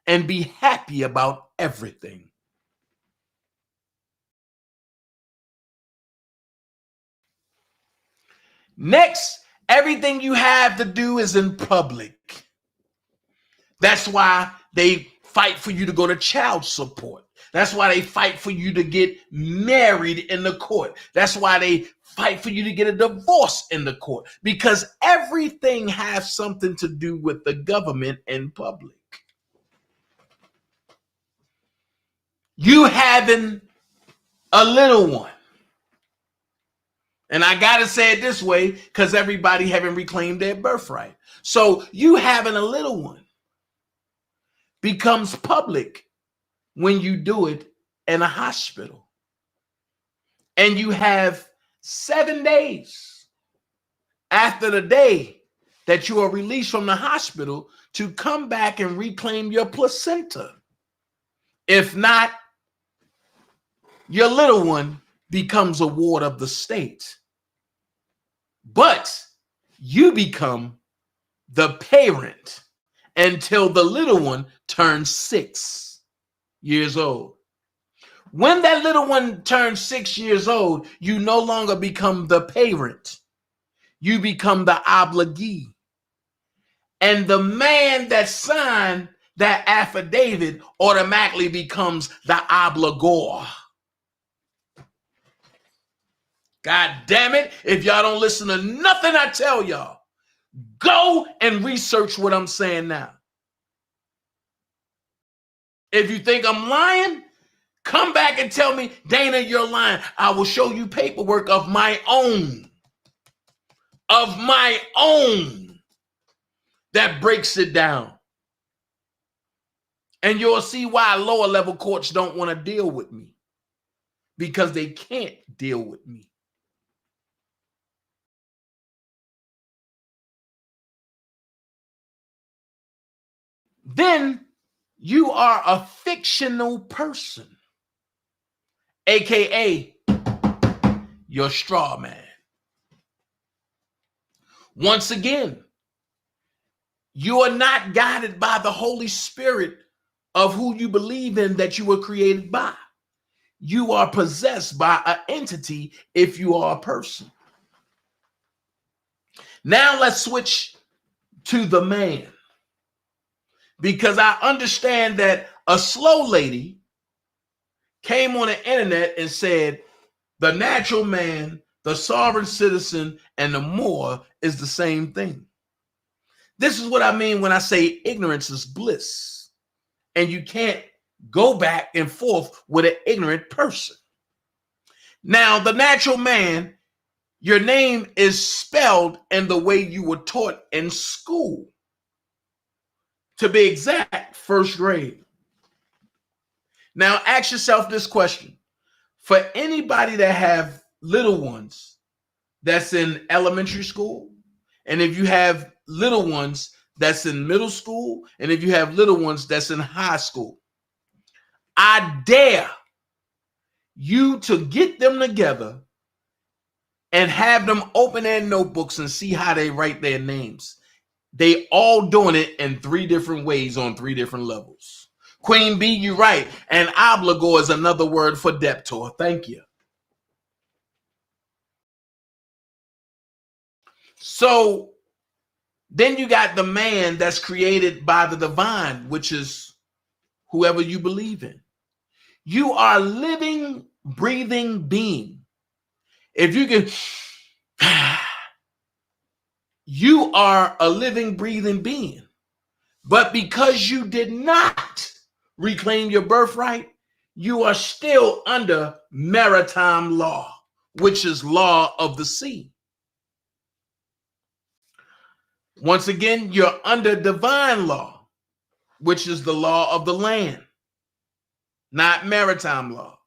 and be happy about everything. Next, everything you have to do is in public. That's why they fight for you to go to child support. That's why they fight for you to get married in the court. That's why they fight for you to get a divorce in the court, because everything has something to do with the government in public. You having a little one, And I got to say it this way because everybody haven't reclaimed their birthright. So you having a little one becomes public when you do it in a hospital. And you have 7 days after the day that you are released from the hospital to come back and reclaim your placenta. If not, your little one becomes a ward of the state. But you become the parent until the little one turns 6 years old. When that little one turns 6 years old, you no longer become the parent. You become the obligee. And the man that signed that affidavit automatically becomes the obligor. God damn it. If y'all don't listen to nothing I tell y'all, go and research what I'm saying now. If you think I'm lying, come back and tell me, Dana, you're lying. I will show you paperwork of my own. Of my own. That breaks it down. And you'll see why lower level courts don't want to deal with me. Because they can't deal with me. Then you are a fictional person. AKA your straw man. Once again, you are not guided by the Holy Spirit of who you believe in that you were created by. You are possessed by an entity if you are a person. Now let's switch to the man. Because I understand that a slow lady came on the internet and said, the natural man, the sovereign citizen, and the Moor is the same thing. This is what I mean when I say ignorance is bliss. And you can't go back and forth with an ignorant person. Now, the natural man, your name is spelled in the way you were taught in school. To be exact, first grade. Now, ask yourself this question. For anybody that have little ones that's in elementary school, and if you have little ones that's in middle school, and if you have little ones that's in high school, I dare you to get them together and have them open their notebooks and see how they write their names. They all doing it in 3 different ways on 3 different levels. Queen B, you're right. And obligor is another word for debtor. Thank you. So then you got the man that's created by the divine, which is whoever you believe in. You are a living, breathing being. If you can, you are a living, breathing being. But because you did not reclaim your birthright, you are still under maritime law, which is law of the sea. Once again, you're under divine law, which is the law of the land, not maritime law.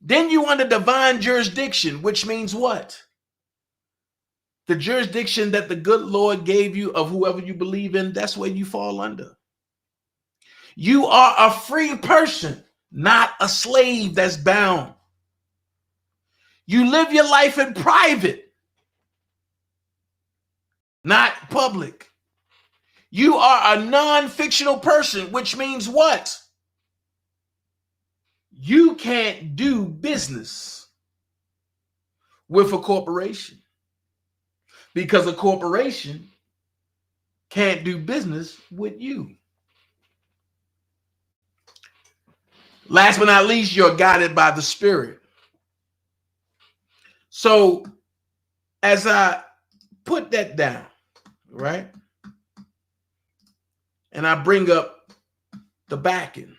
Then you under divine jurisdiction, which means what? The jurisdiction that the good Lord gave you of whoever you believe in, that's where you fall under. You are a free person, not a slave that's bound. You live your life in private, not public. You are a non-fictional person, which means what? You can't do business with a corporation because a corporation can't do business with you. Last but not least, you're guided by the Spirit. So as I put that down, right? And I bring up the backing.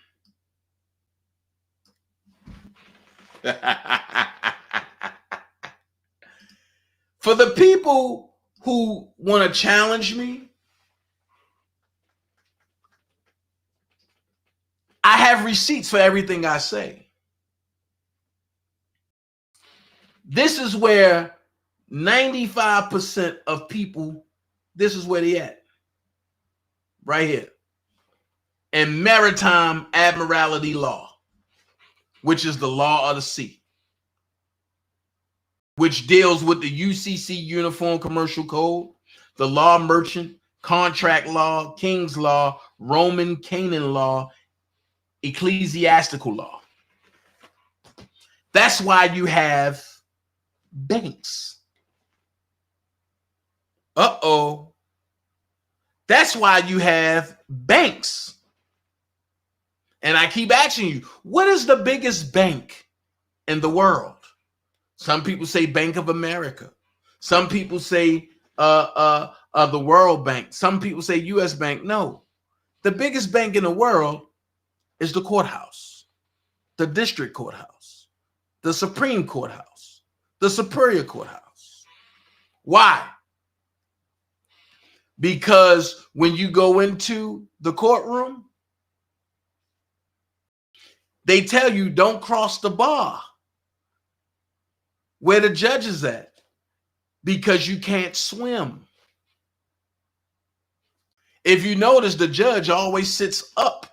For the people who want to challenge me, I have receipts for everything I say. This is where 95% of people, this is where they at. Right here. And maritime admiralty law, which is the law of the sea, which deals with the UCC Uniform Commercial Code, the law merchant, contract law, King's law, Roman Canaan law, ecclesiastical law. That's why you have banks. Uh-oh. That's why you have banks. And I keep asking you, what is the biggest bank in the world? Some people say Bank of America. Some people say the World Bank. Some people say U.S. Bank. No. The biggest bank in the world is the courthouse, the district courthouse, the Supreme Courthouse, the Superior Courthouse. Why? Because when you go into the courtroom, they tell you don't cross the bar where the judge is at because you can't swim. If you notice, the judge always sits up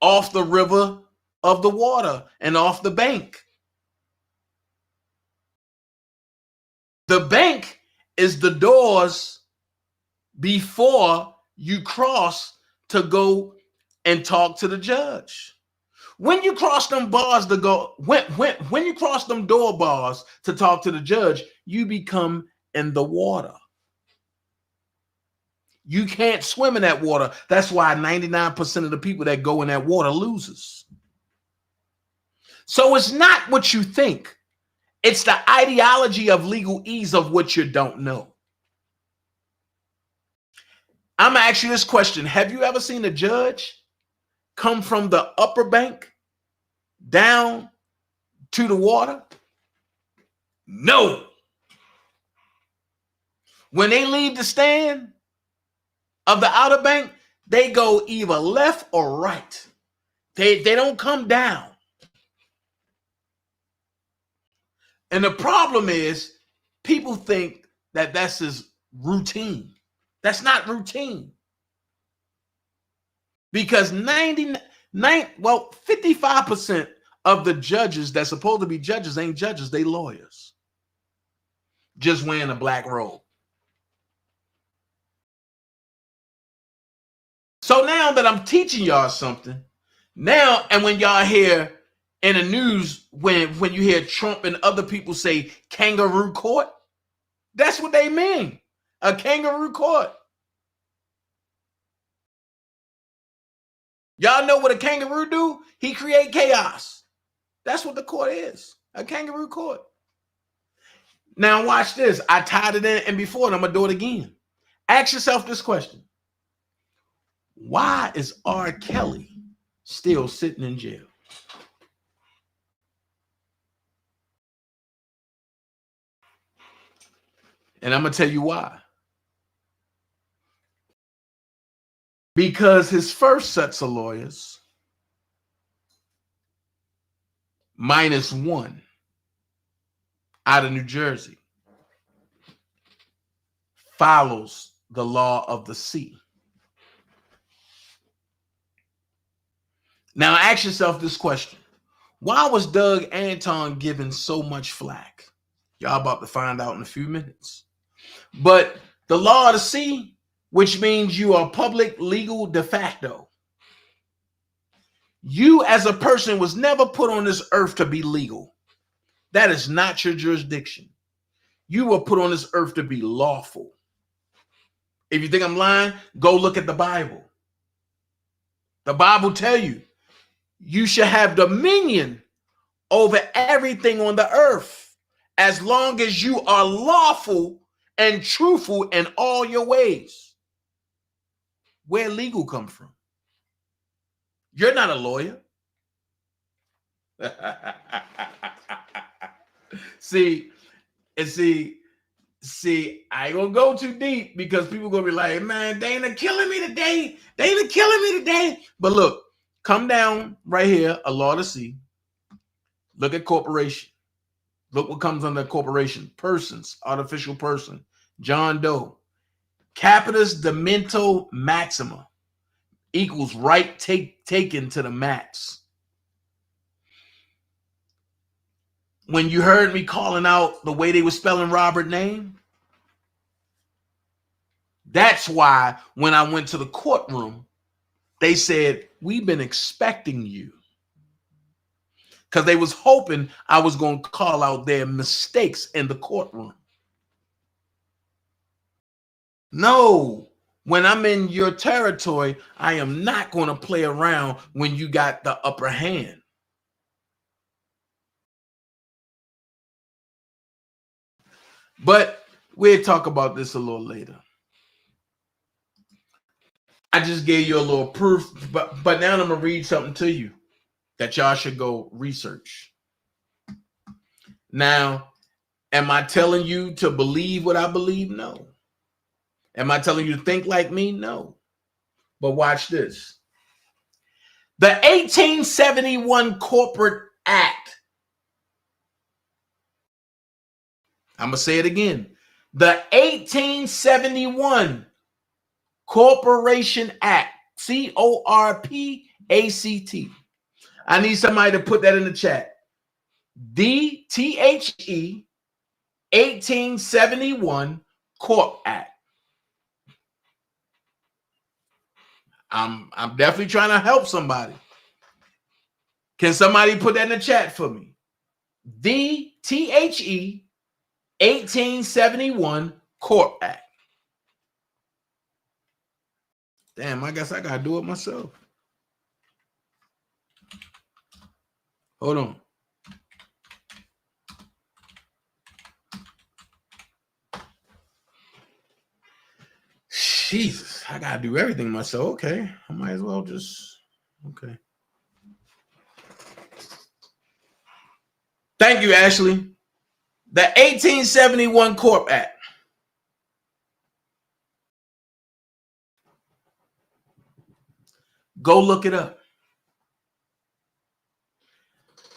off the river of the water and off the bank. The bank is the doors before you cross to go and talk to the judge. When you cross them bars to go, when you cross them door bars to talk to the judge, you become in the water. You can't swim in that water. That's why 99% of the people that go in that water loses. So it's not what you think. It's the ideology of legal ease of what you don't know. I'm going to ask you this question. Have you ever seen a judge come from the upper bank down to the water? No. When they leave the stand of the outer bank, they go either left or right. They don't come down. And the problem is people think that that's his routine. That's not routine. Because 55% of the judges that's supposed to be judges ain't judges, they lawyers. Just wearing a black robe. So now that I'm teaching y'all something, now, and when y'all hear in the news, when you hear Trump and other people say kangaroo court, that's what they mean. A kangaroo court. Y'all know what a kangaroo do? He create chaos. That's what the court is. A kangaroo court. Now watch this. I tied it in and before, and I'm going to do it again. Ask yourself this question. Why is R. Kelly still sitting in jail? And I'm going to tell you why. Because his first sets of lawyers, -1 out of New Jersey, follows the law of the sea. Now ask yourself this question. Why was Doug Anton given so much flack? Y'all about to find out in a few minutes. But the law of the sea, which means you are public legal de facto. You as a person was never put on this earth to be legal. That is not your jurisdiction. You were put on this earth to be lawful. If you think I'm lying, go look at the Bible. The Bible tell you, you shall have dominion over everything on the earth as long as you are lawful and truthful in all your ways. Where legal come from? You're not a lawyer. See, See, I ain't gonna go too deep because people gonna be like, man, Dana killing me today. Dana killing me today. But look, come down right here, a law to see. Look at corporation. Look what comes under corporation. Persons, artificial person. John Doe. Capitis demento maxima equals right taken to the max. When you heard me calling out the way they were spelling Robert's name, that's why when I went to the courtroom, they said, we've been expecting you. Because they was hoping I was going to call out their mistakes in the courtroom. No, when I'm in your territory, I am not going to play around when you got the upper hand. But we'll talk about this a little later. I just gave you a little proof, but now I'm going to read something to you that y'all should go research. Now, am I telling you to believe what I believe? No. Am I telling you to think like me? No. But watch this. The 1871 Corporate Act. I'm going to say it again. The 1871 Corporation Act. CORPACT. I need somebody to put that in the chat. DTHE 1871 Corp Act. I'm definitely trying to help somebody. Can somebody put that in the chat for me? DTHE 1871 Corp Act. Damn, I guess I gotta do it myself. Hold on. Jesus, I gotta do everything myself. Okay, I might as well just, okay. Thank you, Ashley. The 1871 Corp Act. Go look it up.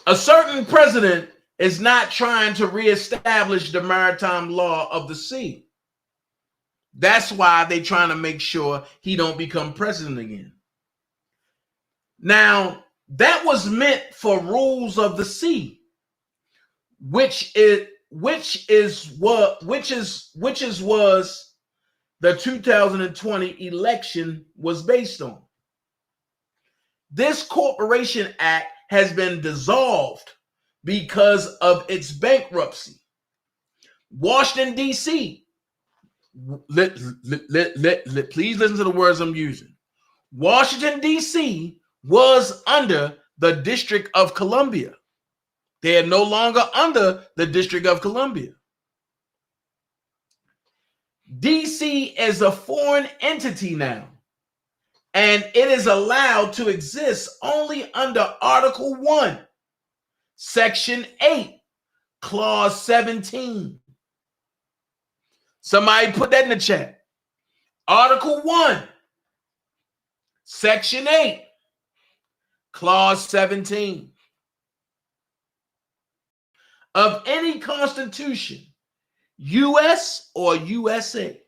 A certain president is not trying to reestablish the maritime law of the sea. That's why they're trying to make sure he don't become president again. Now, that was meant for rules of the sea, which was the 2020 election was based on. This Corporation Act has been dissolved because of its bankruptcy. Washington, D.C. Please listen to the words I'm using. Washington, D.C. was under the District of Columbia. They are no longer under the District of Columbia. D.C. is a foreign entity now, and it is allowed to exist only under Article 1, Section 8, Clause 17. Somebody put that in the chat. Article 1, Section 8, Clause 17 of any constitution, U.S. or USA.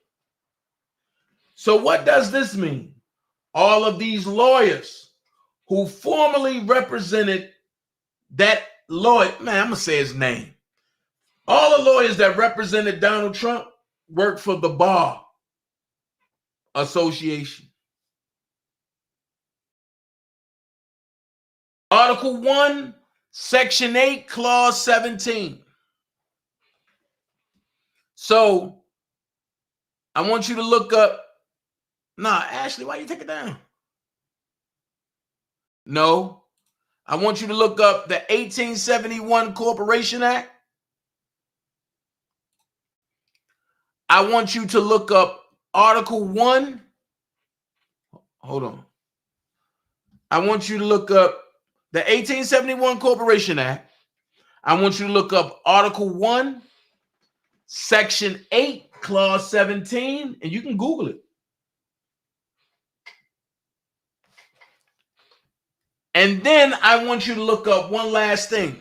So what does this mean? All of these lawyers who formerly represented that lawyer, man, I'm going to say his name. All the lawyers that represented Donald Trump work for the Bar Association. Article 1, Section 8, Clause 17. So I want you to look up. Nah, Ashley, why you take it down? No, I want you to look up the 1871 Corporation Act. I want you to look up Article 1. Hold on. I want you to look up the 1871 Corporation Act. I want you to look up Article 1, Section 8, Clause 17, and you can Google it. And then I want you to look up one last thing.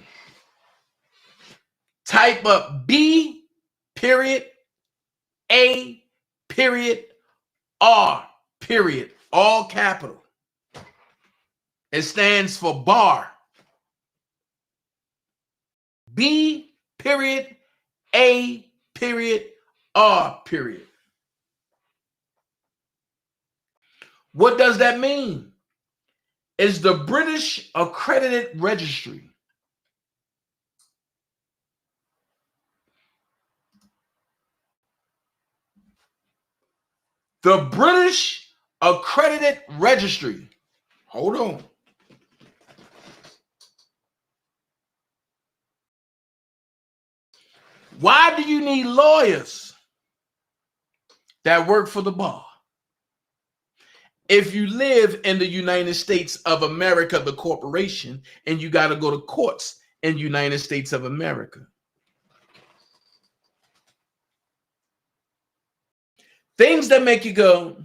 Type up B period A period R period, all capital. It stands for bar. B period A period R period. What does that mean? It's the British Accredited Registry. The British Accredited Registry. Hold on. Why do you need lawyers that work for the bar? If you live in the United States of America, the corporation, and you got to go to courts in the United States of America. Things that make you go,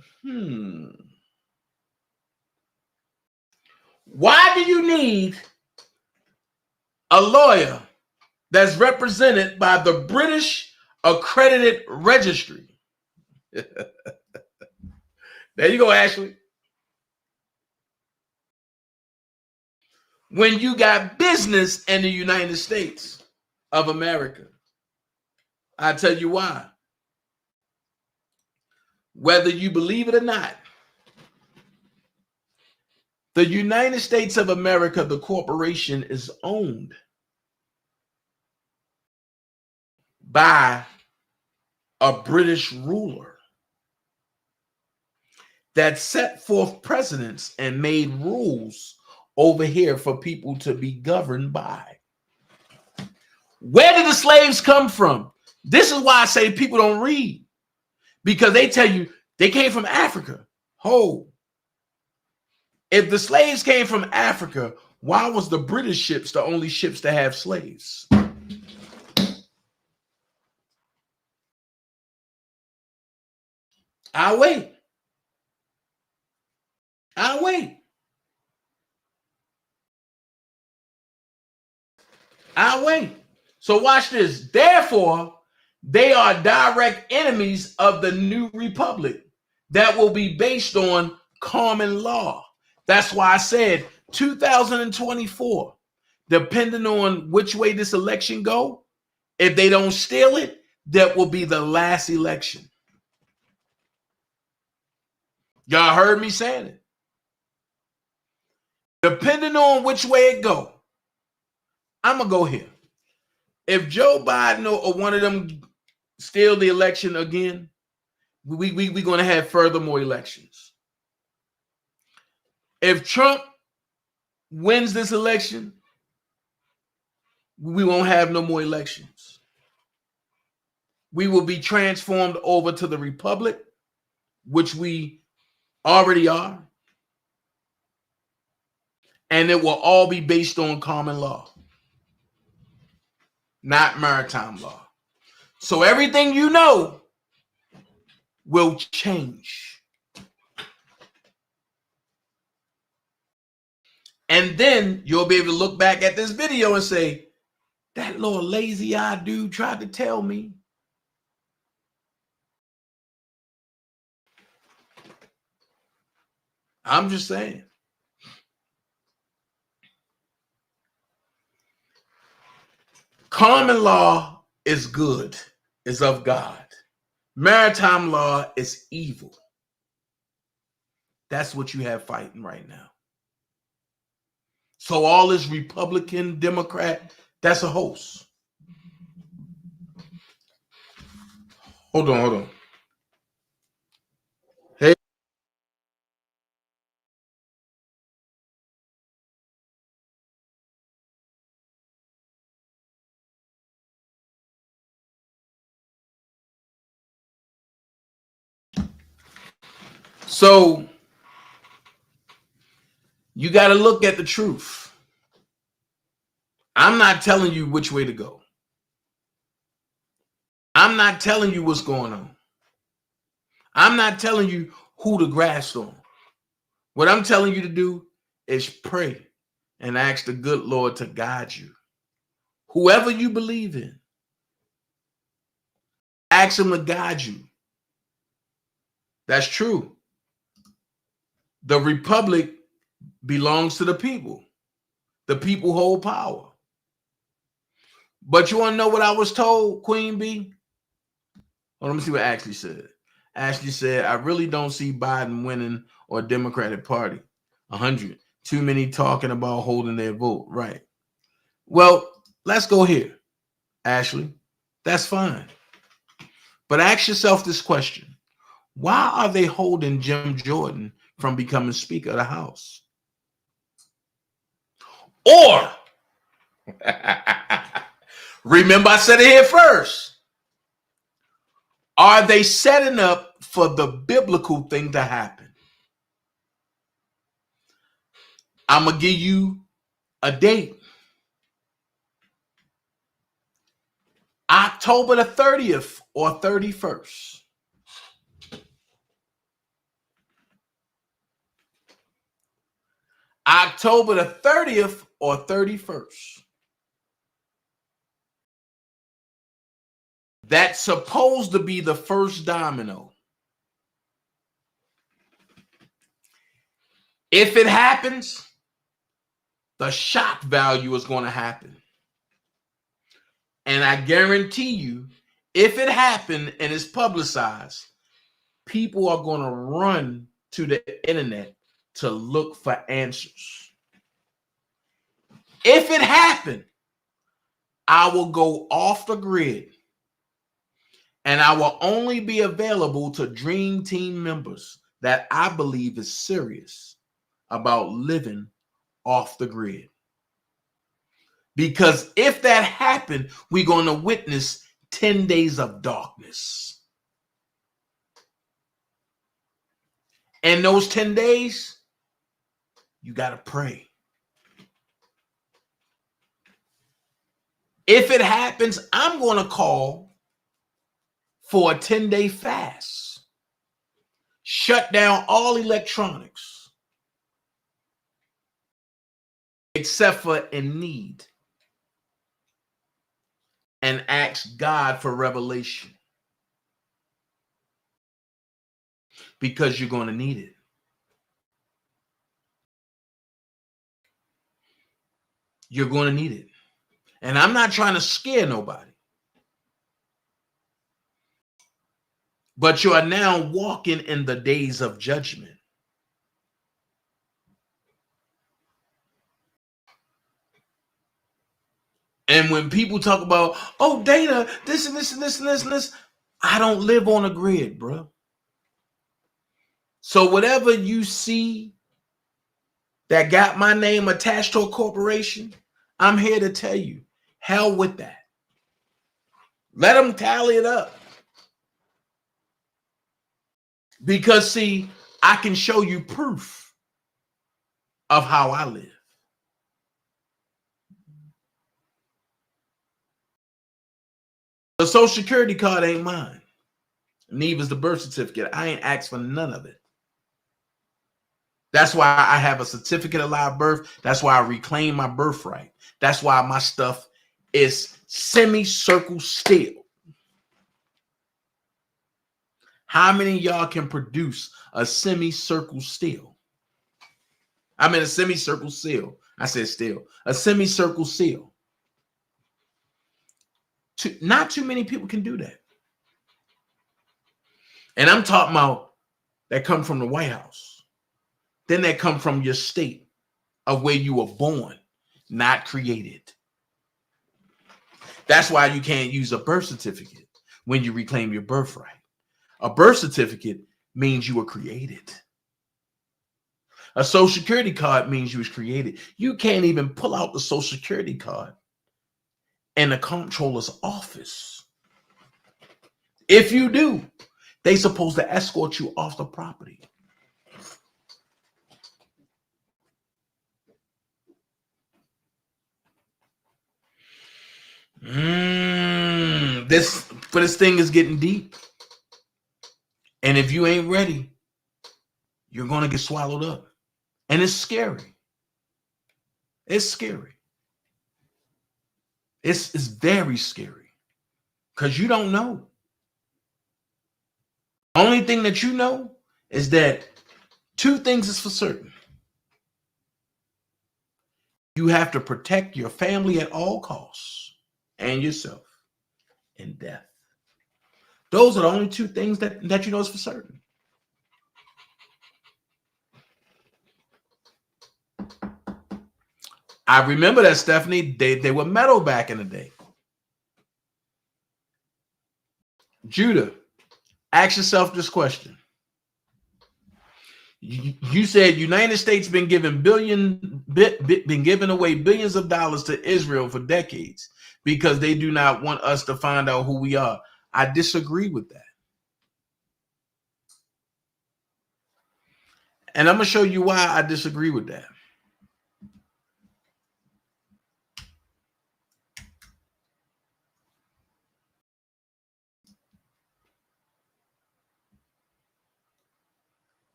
Why do you need a lawyer that's represented by the British Accredited Registry? There you go, Ashley. When you got business in the United States of America. I tell you why. Whether you believe it or not, the United States of America, the corporation, is owned by a British ruler that set forth precedents and made rules over here for people to be governed by. Where did the slaves come from? This is why I say people don't read, because they tell you they came from Africa. If the slaves came from Africa, why was the British ships the only ships to have slaves? I'll wait. So watch this. Therefore, they are direct enemies of the new republic that will be based on common law. That's why I said 2024, depending on which way this election go, if they don't steal it, that will be the last election. Y'all heard me saying it. Depending on which way it go, I'm going to go here. If Joe Biden or one of them steal the election again, we're going to have furthermore elections. If Trump wins this election, we won't have no more elections. We will be transformed over to the republic, which we already are. And it will all be based on common law, not maritime law. So everything you know will change. And then you'll be able to look back at this video and say, that little lazy-eyed dude tried to tell me. I'm just saying. Common law is good, is of God. Maritime law is evil. That's what you have fighting right now. So all this Republican, Democrat, that's a hoax. Hold on. Hey. So you got to look at the truth. I'm not telling you which way to go. I'm not telling you what's going on. I'm not telling you who to grasp on. What I'm telling you to do is pray and ask the good Lord to guide you. Whoever you believe in, ask him to guide you. That's true. The republic belongs to the people. The people hold power. But you want to know what I was told, Queen B? Well, let me see what Ashley said. Ashley said, I really don't see Biden winning or Democratic Party. 100. Too many talking about holding their vote. Right. Well, let's go here, Ashley. That's fine. But ask yourself this question. Why are they holding Jim Jordan from becoming Speaker of the House? Or, remember I said it here first. Are they setting up for the biblical thing to happen? I'm going to give you a date. October the 30th or 31st. October the 30th or 31st. That's supposed to be the first domino. If it happens, the shock value is going to happen. And I guarantee you, if it happened and it's publicized, people are going to run to the internet to look for answers. If it happened, I will go off the grid and I will only be available to Dream Team members that I believe is serious about living off the grid. Because if that happened, we're going to witness 10 days of darkness. And those 10 days, you got to pray. If it happens, I'm going to call for a 10-day fast. Shut down all electronics except for in need. And ask God for revelation. Because you're going to need it. You're going to need it. And I'm not trying to scare nobody. But you are now walking in the days of judgment. And when people talk about, oh, data, this and this and this and this and this, I don't live on a grid, bro. So whatever you see that got my name attached to a corporation, I'm here to tell you, hell with that. Let them tally it up. Because, see, I can show you proof of how I live. The social security card ain't mine. Neither is the birth certificate. I ain't asked for none of it. That's why I have a certificate of live birth. That's why I reclaim my birthright. That's why my stuff is semicircle still. How many of y'all can produce a semicircle seal? I mean a semicircle seal. I said still. A semicircle seal. Not too many people can do that. And I'm talking about that come from the White House. Then that come from your state of where you were born, not created. That's why you can't use a birth certificate when you reclaim your birthright. A birth certificate means you were created. A social security card means you was created. You can't even pull out the social security card in the comptroller's office. If you do, they supposed to escort you off the property. This But this thing is getting deep. And if you ain't ready, you're going to get swallowed up. And it's scary. It's scary. It's very scary because you don't know. Only thing that you know is that two things is for certain. You have to protect your family at all costs and yourself in death. Those are the only two things that you know is for certain. I remember that, Stephanie. They were metal back in the day. Judah, ask yourself this question. You said United States been giving away billions of dollars to Israel for decades because they do not want us to find out who we are. I disagree with that. And I'm going to show you why I disagree with that.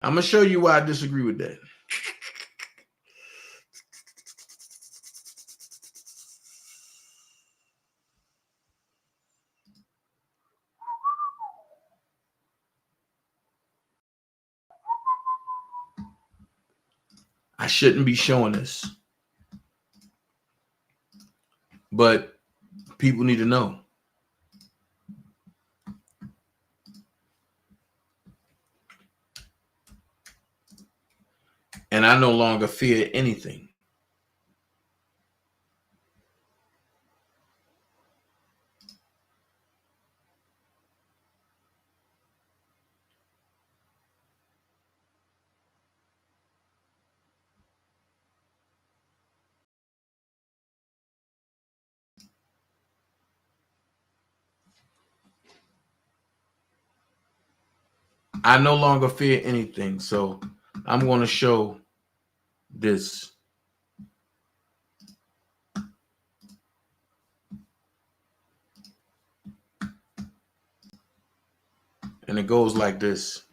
I'm going to show you why I disagree with that. I shouldn't be showing this, but people need to know. And I no longer fear anything. I no longer fear anything. So I'm going to show this. And it goes like this.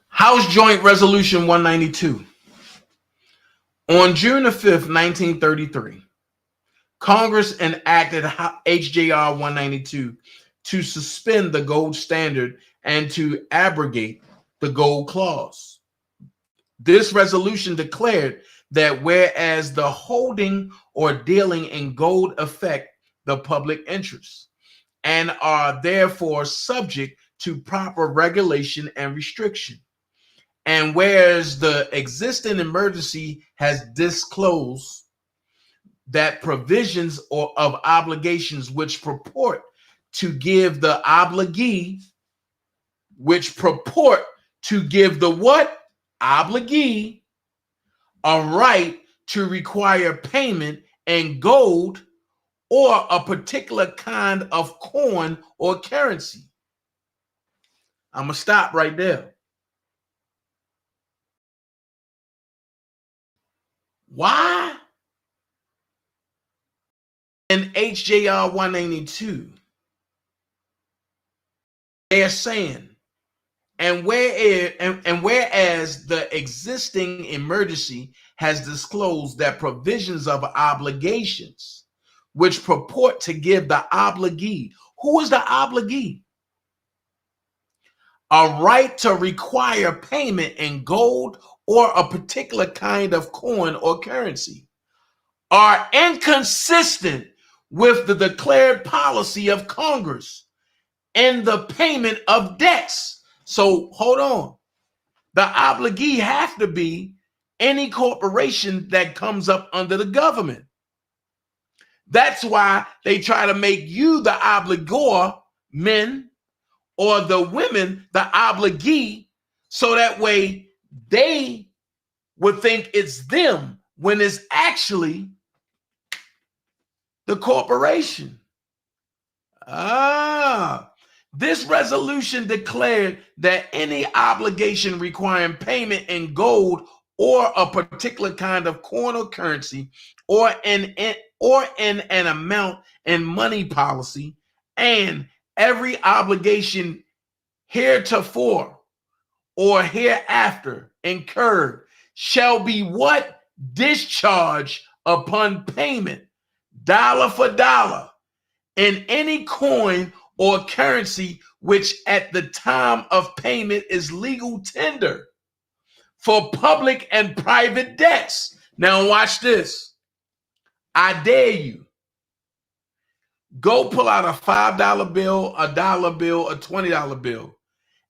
House Joint Resolution 192. On June the 5th, 1933, Congress enacted HJR 192 to suspend the gold standard and to abrogate the gold clause. This resolution declared that whereas the holding or dealing in gold affect the public interest and are therefore subject to proper regulation and restriction, and whereas the existing emergency has disclosed that provisions of obligations which purport to give the obligee, obligee, a right to require payment in gold or a particular kind of coin or currency. I'm going to stop right there. Why? In HJR 192, they're saying, and whereas the existing emergency has disclosed that provisions of obligations which purport to give the obligee, who is the obligee, a right to require payment in gold or a particular kind of coin or currency, are inconsistent with the declared policy of Congress in the payment of debts. So hold on. The obligee have to be any corporation that comes up under the government. That's why they try to make you the obligor, men, or the women the obligee, so that way they would think it's them when it's actually the corporation. This resolution declared that any obligation requiring payment in gold or a particular kind of coin or currency or or in an amount in money policy, and every obligation heretofore or hereafter incurred shall be what? Discharged upon payment, dollar for dollar, in any coin or currency which at the time of payment is legal tender for public and private debts. Now watch this. I dare you. Go pull out a $5 bill, a dollar bill, a $20 bill,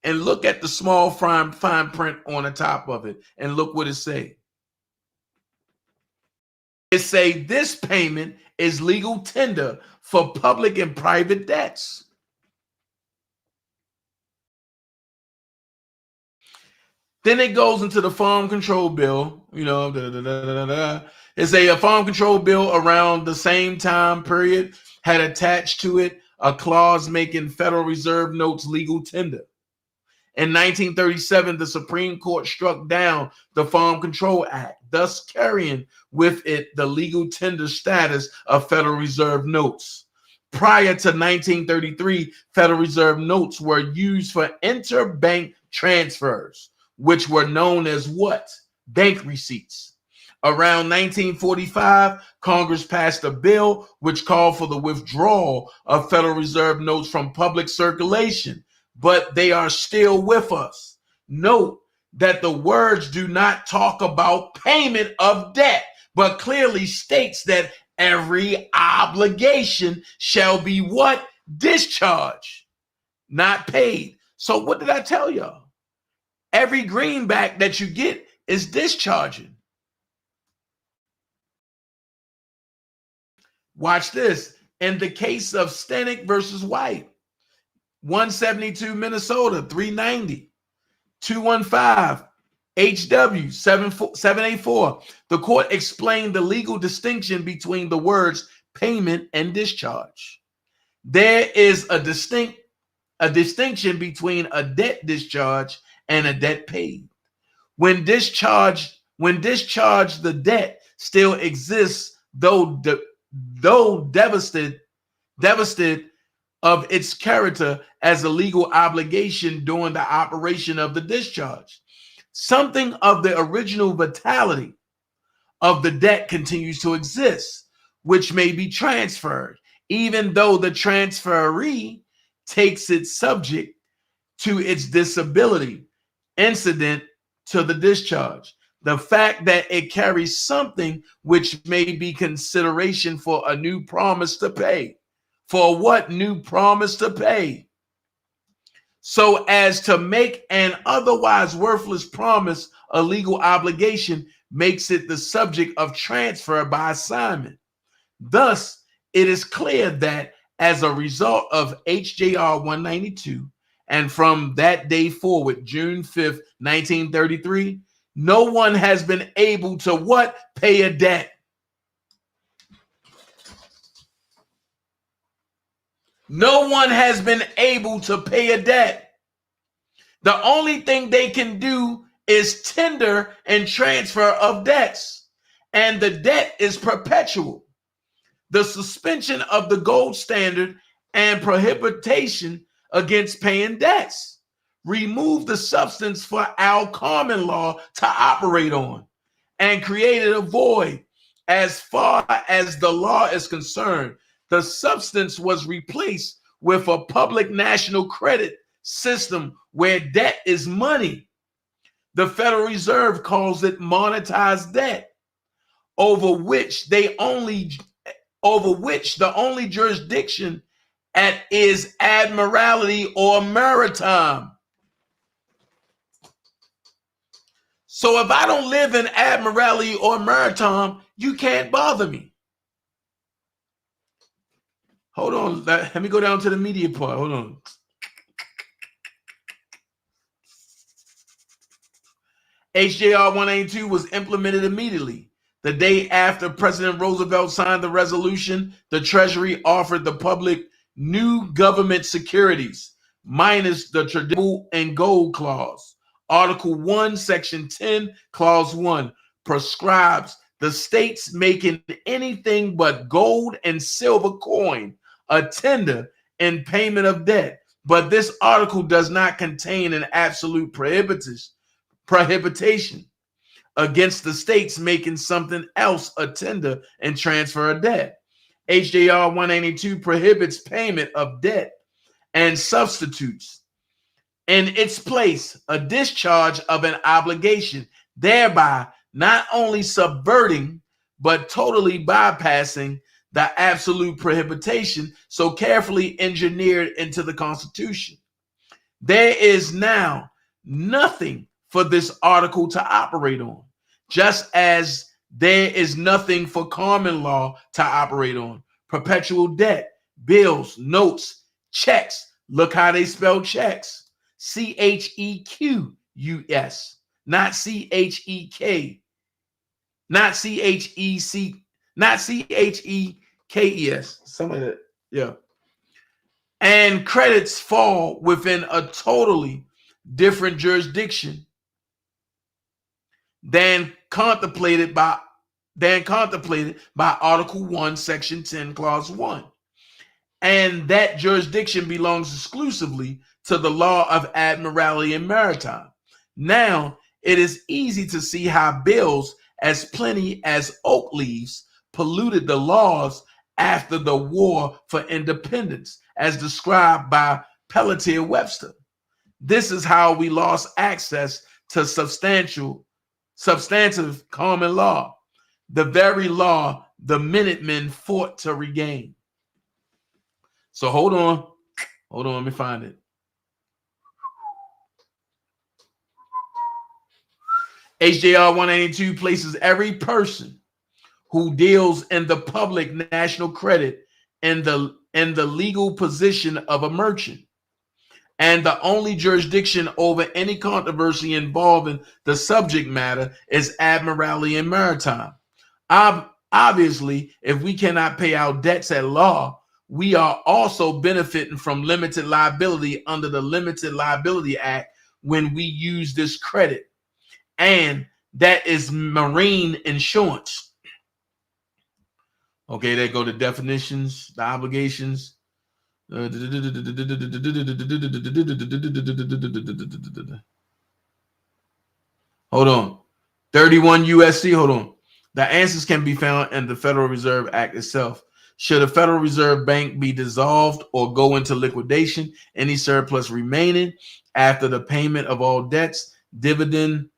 and look at the small fine print on the top of it, and look what it say. It say this payment is legal tender for public and private debts. Then it goes into the farm control bill, you know, It's a farm control bill around the same time period had attached to it a clause making Federal Reserve notes legal tender. In 1937, the Supreme Court struck down the Farm Control Act, thus carrying with it the legal tender status of Federal Reserve notes. Prior to 1933, Federal Reserve notes were used for interbank transfers, which were known as what? Bank receipts. Around 1945, Congress passed a bill which called for the withdrawal of Federal Reserve notes from public circulation, but they are still with us. Note that the words do not talk about payment of debt, but clearly states that every obligation shall be what? Discharged, not paid. So what did I tell y'all? Every greenback that you get is discharging. Watch this. In the case of Stenick versus White, 172 Minnesota, 390, 215 HW 784. The court explained the legal distinction between the words payment and discharge. There is a distinction between a debt discharge and a debt paid. When discharge, the debt still exists, though devastated of its character as a legal obligation during the operation of the discharge. Something of the original vitality of the debt continues to exist, which may be transferred, even though the transferee takes it subject to its disability incident to the discharge. The fact that it carries something which may be consideration for a new promise to pay. For what new promise to pay? So as to make an otherwise worthless promise a legal obligation makes it the subject of transfer by assignment. Thus, it is clear that as a result of HJR 192, and from that day forward, June 5th, 1933, no one has been able to what? Pay a debt. No one has been able to pay a debt. The only thing they can do is tender and transfer of debts. And the debt is perpetual. The suspension of the gold standard and prohibition against paying debts removed the substance for our common law to operate on and created a void. As far as the law is concerned, the substance was replaced with a public national credit system where debt is money. The Federal Reserve calls it monetized debt, over which the only jurisdiction is admiralty or maritime. So if I don't live in admiralty or maritime, you can't bother me. Hold on, let me go down to the media part. Hold on. HJR 182 was implemented immediately. The day after President Roosevelt signed the resolution, the Treasury offered the public new government securities, minus the traditional and gold clause. Article 1, Section 10, Clause 1 prescribes the states making anything but gold and silver coin a tender in payment of debt. But this article does not contain an absolute prohibition against the states making something else a tender and transfer of debt. HJR 182 prohibits payment of debt and substitutes in its place a discharge of an obligation, thereby not only subverting but totally bypassing the absolute prohibition so carefully engineered into the Constitution. There is now nothing for this article to operate on, just as there is nothing for common law to operate on. Perpetual debt, bills, notes, checks. Look how they spell checks. CHEQUS, not CHEK, not CHEC, not CHEKES. Some of that, yeah. And credits fall within a totally different jurisdiction than contemplated by Article 1, Section 10, Clause 1. And that jurisdiction belongs exclusively to the law of admiralty and maritime. Now, it is easy to see how bills as plenty as oak leaves polluted the laws after the War for Independence, as described by Pelletier Webster. This is how we lost access to substantive common law, the very law the Minutemen fought to regain. So hold on, let me find it. HJR 182 places every person who deals in the public national credit in the legal position of a merchant, and the only jurisdiction over any controversy involving the subject matter is admiralty and maritime. Obviously, if we cannot pay our debts at law, we are also benefiting from limited liability under the Limited Liability Act when we use this credit, and that is marine insurance. Okay, there go the definitions, the obligations. Hold on. 31 USC, hold on. The answers can be found in the Federal Reserve Act itself. Should a Federal Reserve Bank be dissolved or go into liquidation, any surplus remaining after the payment of all debts, dividend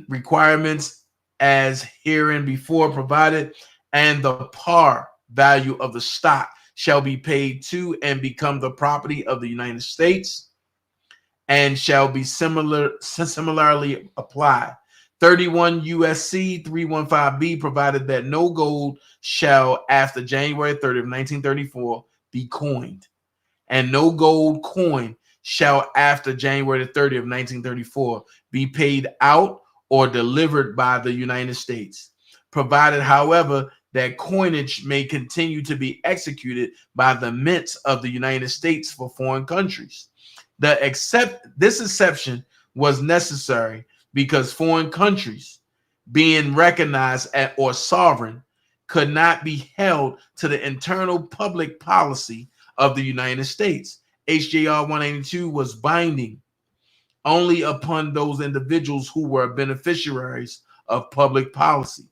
requirements as hereinbefore provided, and the par value of the stock shall be paid to and become the property of the United States and shall be similarly applied. 31 USC 315B provided that no gold shall, after January 30th, 1934, be coined, and no gold coin shall, after January 30th, 1934, be paid out or delivered by the United States, provided, however, that coinage may continue to be executed by the mints of the United States for foreign countries. This exception was necessary because foreign countries, being recognized or sovereign, could not be held to the internal public policy of the United States. HJR 182 was binding only upon those individuals who were beneficiaries of public policy,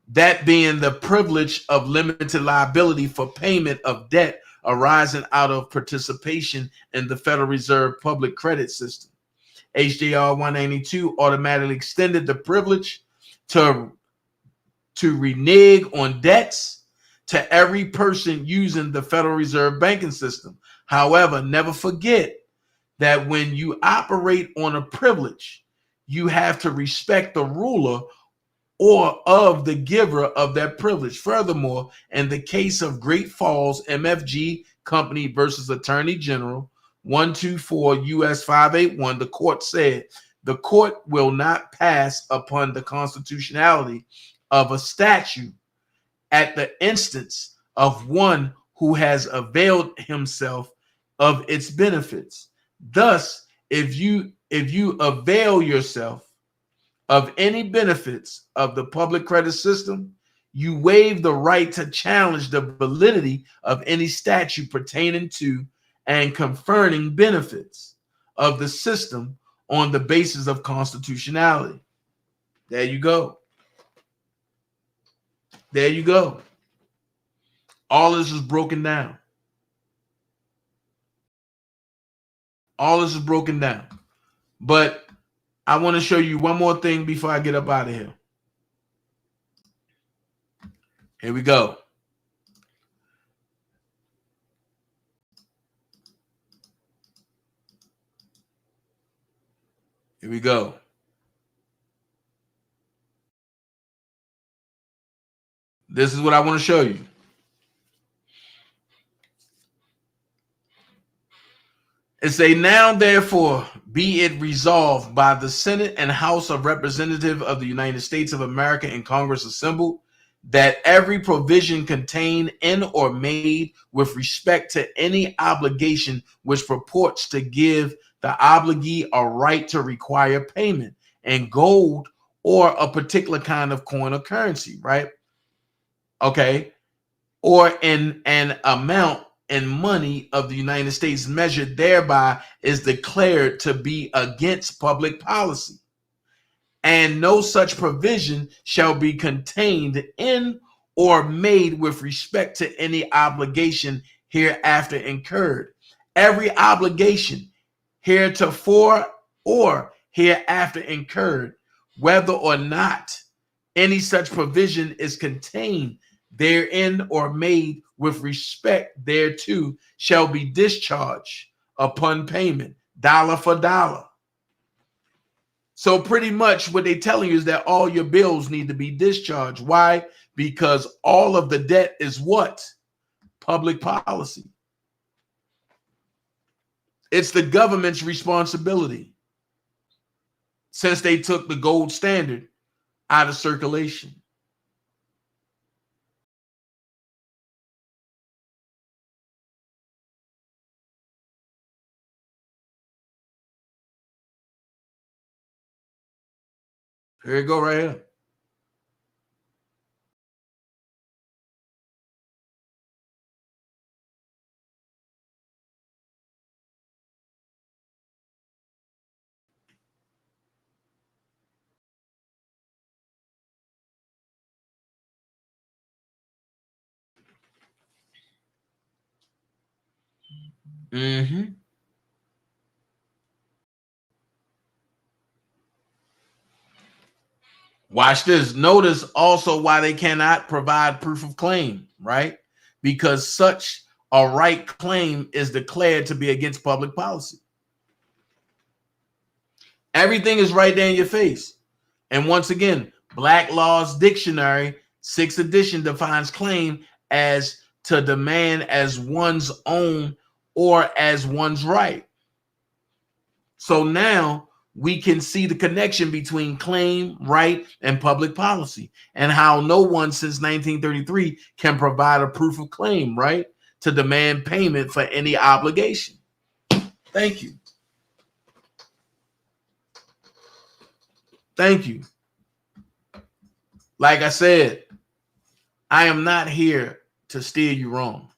that being the privilege of limited liability for payment of debt arising out of participation in the Federal Reserve public credit system. HJR 182 automatically extended the privilege to renege on debts to every person using the Federal Reserve banking system. However, never forget that when you operate on a privilege, you have to respect the ruler or of the giver of that privilege. Furthermore, in the case of Great Falls MFG Company versus Attorney General 124 US 581, the court said the court will not pass upon the constitutionality of a statute at the instance of one who has availed himself of its benefits. Thus, if you avail yourself of any benefits of the public credit system, you waive the right to challenge the validity of any statute pertaining to and conferring benefits of the system on the basis of constitutionality. There you go. There you go. All this is broken down. All this is broken down. But I want to show you one more thing before I get up out of here. Here we go. Here we go. This is what I want to show you. It say, now therefore be it resolved by the Senate and House of Representatives of the United States of America and Congress assembled, that every provision contained in or made with respect to any obligation which purports to give the obligee a right to require payment in gold or a particular kind of coin or currency, right? Okay. Or in an amount in money of the United States measured thereby is declared to be against public policy. And no such provision shall be contained in or made with respect to any obligation hereafter incurred. Every obligation heretofore or hereafter incurred, whether or not any such provision is contained therein or made with respect thereto, shall be discharged upon payment, dollar for dollar. So pretty much what they're telling you is that all your bills need to be discharged. Why? Because all of the debt is what? Public policy. It's the government's responsibility, since they took the gold standard out of circulation. Here you go right here. Mm-hmm. Watch this. Notice also why they cannot provide proof of claim, right? Because such a right claim is declared to be against public policy. Everything is right there in your face. And once again, Black Law's Dictionary, 6th edition, defines claim as to demand as one's own or as one's right. So now we can see the connection between claim, right, and public policy, and how no one since 1933 can provide a proof of claim, right, to demand payment for any obligation. Thank you. Thank you. Like I said, I am not here to steer you wrong.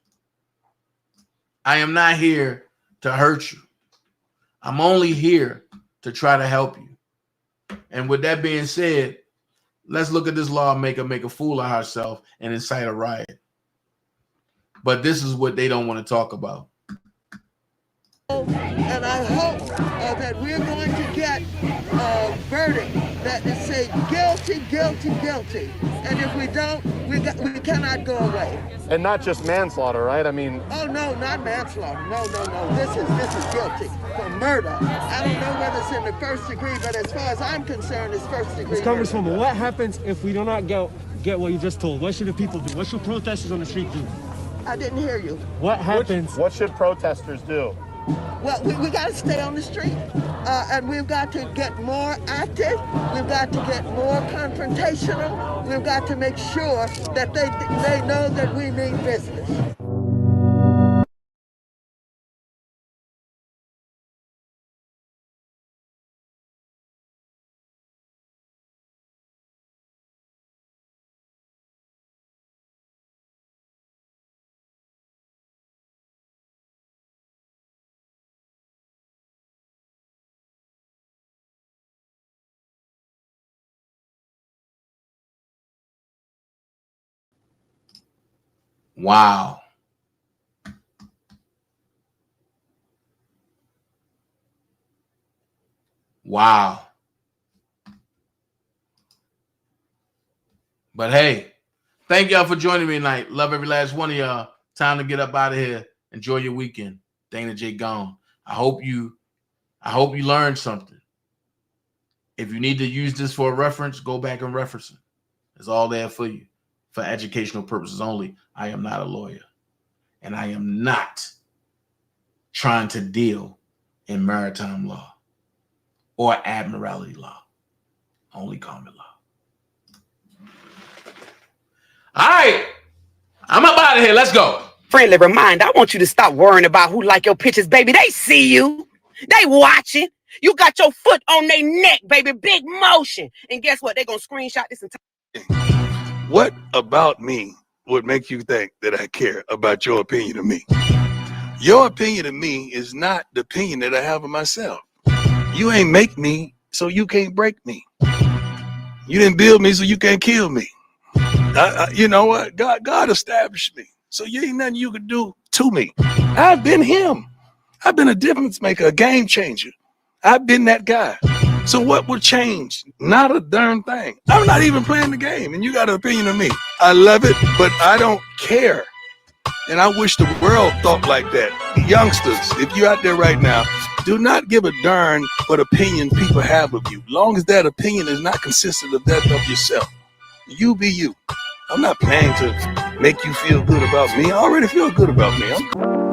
I am not here to hurt you. I'm only here to try to help you. And with that being said, let's look at this lawmaker make a fool of herself and incite a riot. But this is what they don't want to talk about. And I hope that we're going to get a verdict that is say guilty, guilty, guilty. And if we don't, we cannot go away. And not just manslaughter, right? I mean... Oh, no, not manslaughter. No, no, no. This is guilty for murder. I don't know whether it's in the first degree, but as far as I'm concerned, it's first degree. Congresswoman, what happens if we do not get what you just told? What should the people do? What should protesters on the street do? I didn't hear you. What happens? What should protesters do? Well, we got to stay on the street, and we've got to get more active. We've got to get more confrontational. We've got to make sure that they know that we mean business. Wow. Wow. But hey, thank y'all for joining me tonight. Love every last one of y'all. Time to get up out of here. Enjoy your weekend. Dana J gone. I hope you learned something. If you need to use this for a reference, go back and reference it. It's all there for you. For educational purposes only. I am not a lawyer. And I am not trying to deal in maritime law or admiralty law. Only common law. All right. I'm up out of here. Let's go. Friendly reminder, I want you to stop worrying about who like your pictures, baby. They see you. They watching. You got your foot on their neck, baby. Big motion. And guess what? They're going to screenshot this entire... What about me would make you think that I care about your opinion of me? Your opinion of me is not the opinion that I have of myself. You ain't make me, so you can't break me. You didn't build me, so you can't kill me. You know what? God established me. So you ain't nothing you could do to me. I've been him. I've been a difference maker, a game changer. I've been that guy. So what would change? Not a darn thing. I'm not even playing the game, and you got an opinion of me. I love it, but I don't care. And I wish the world thought like that. Youngsters, if you're out there right now, do not give a darn what opinion people have of you. Long as that opinion is not consistent of that of yourself. You be you. I'm not playing to make you feel good about me. I already feel good about me.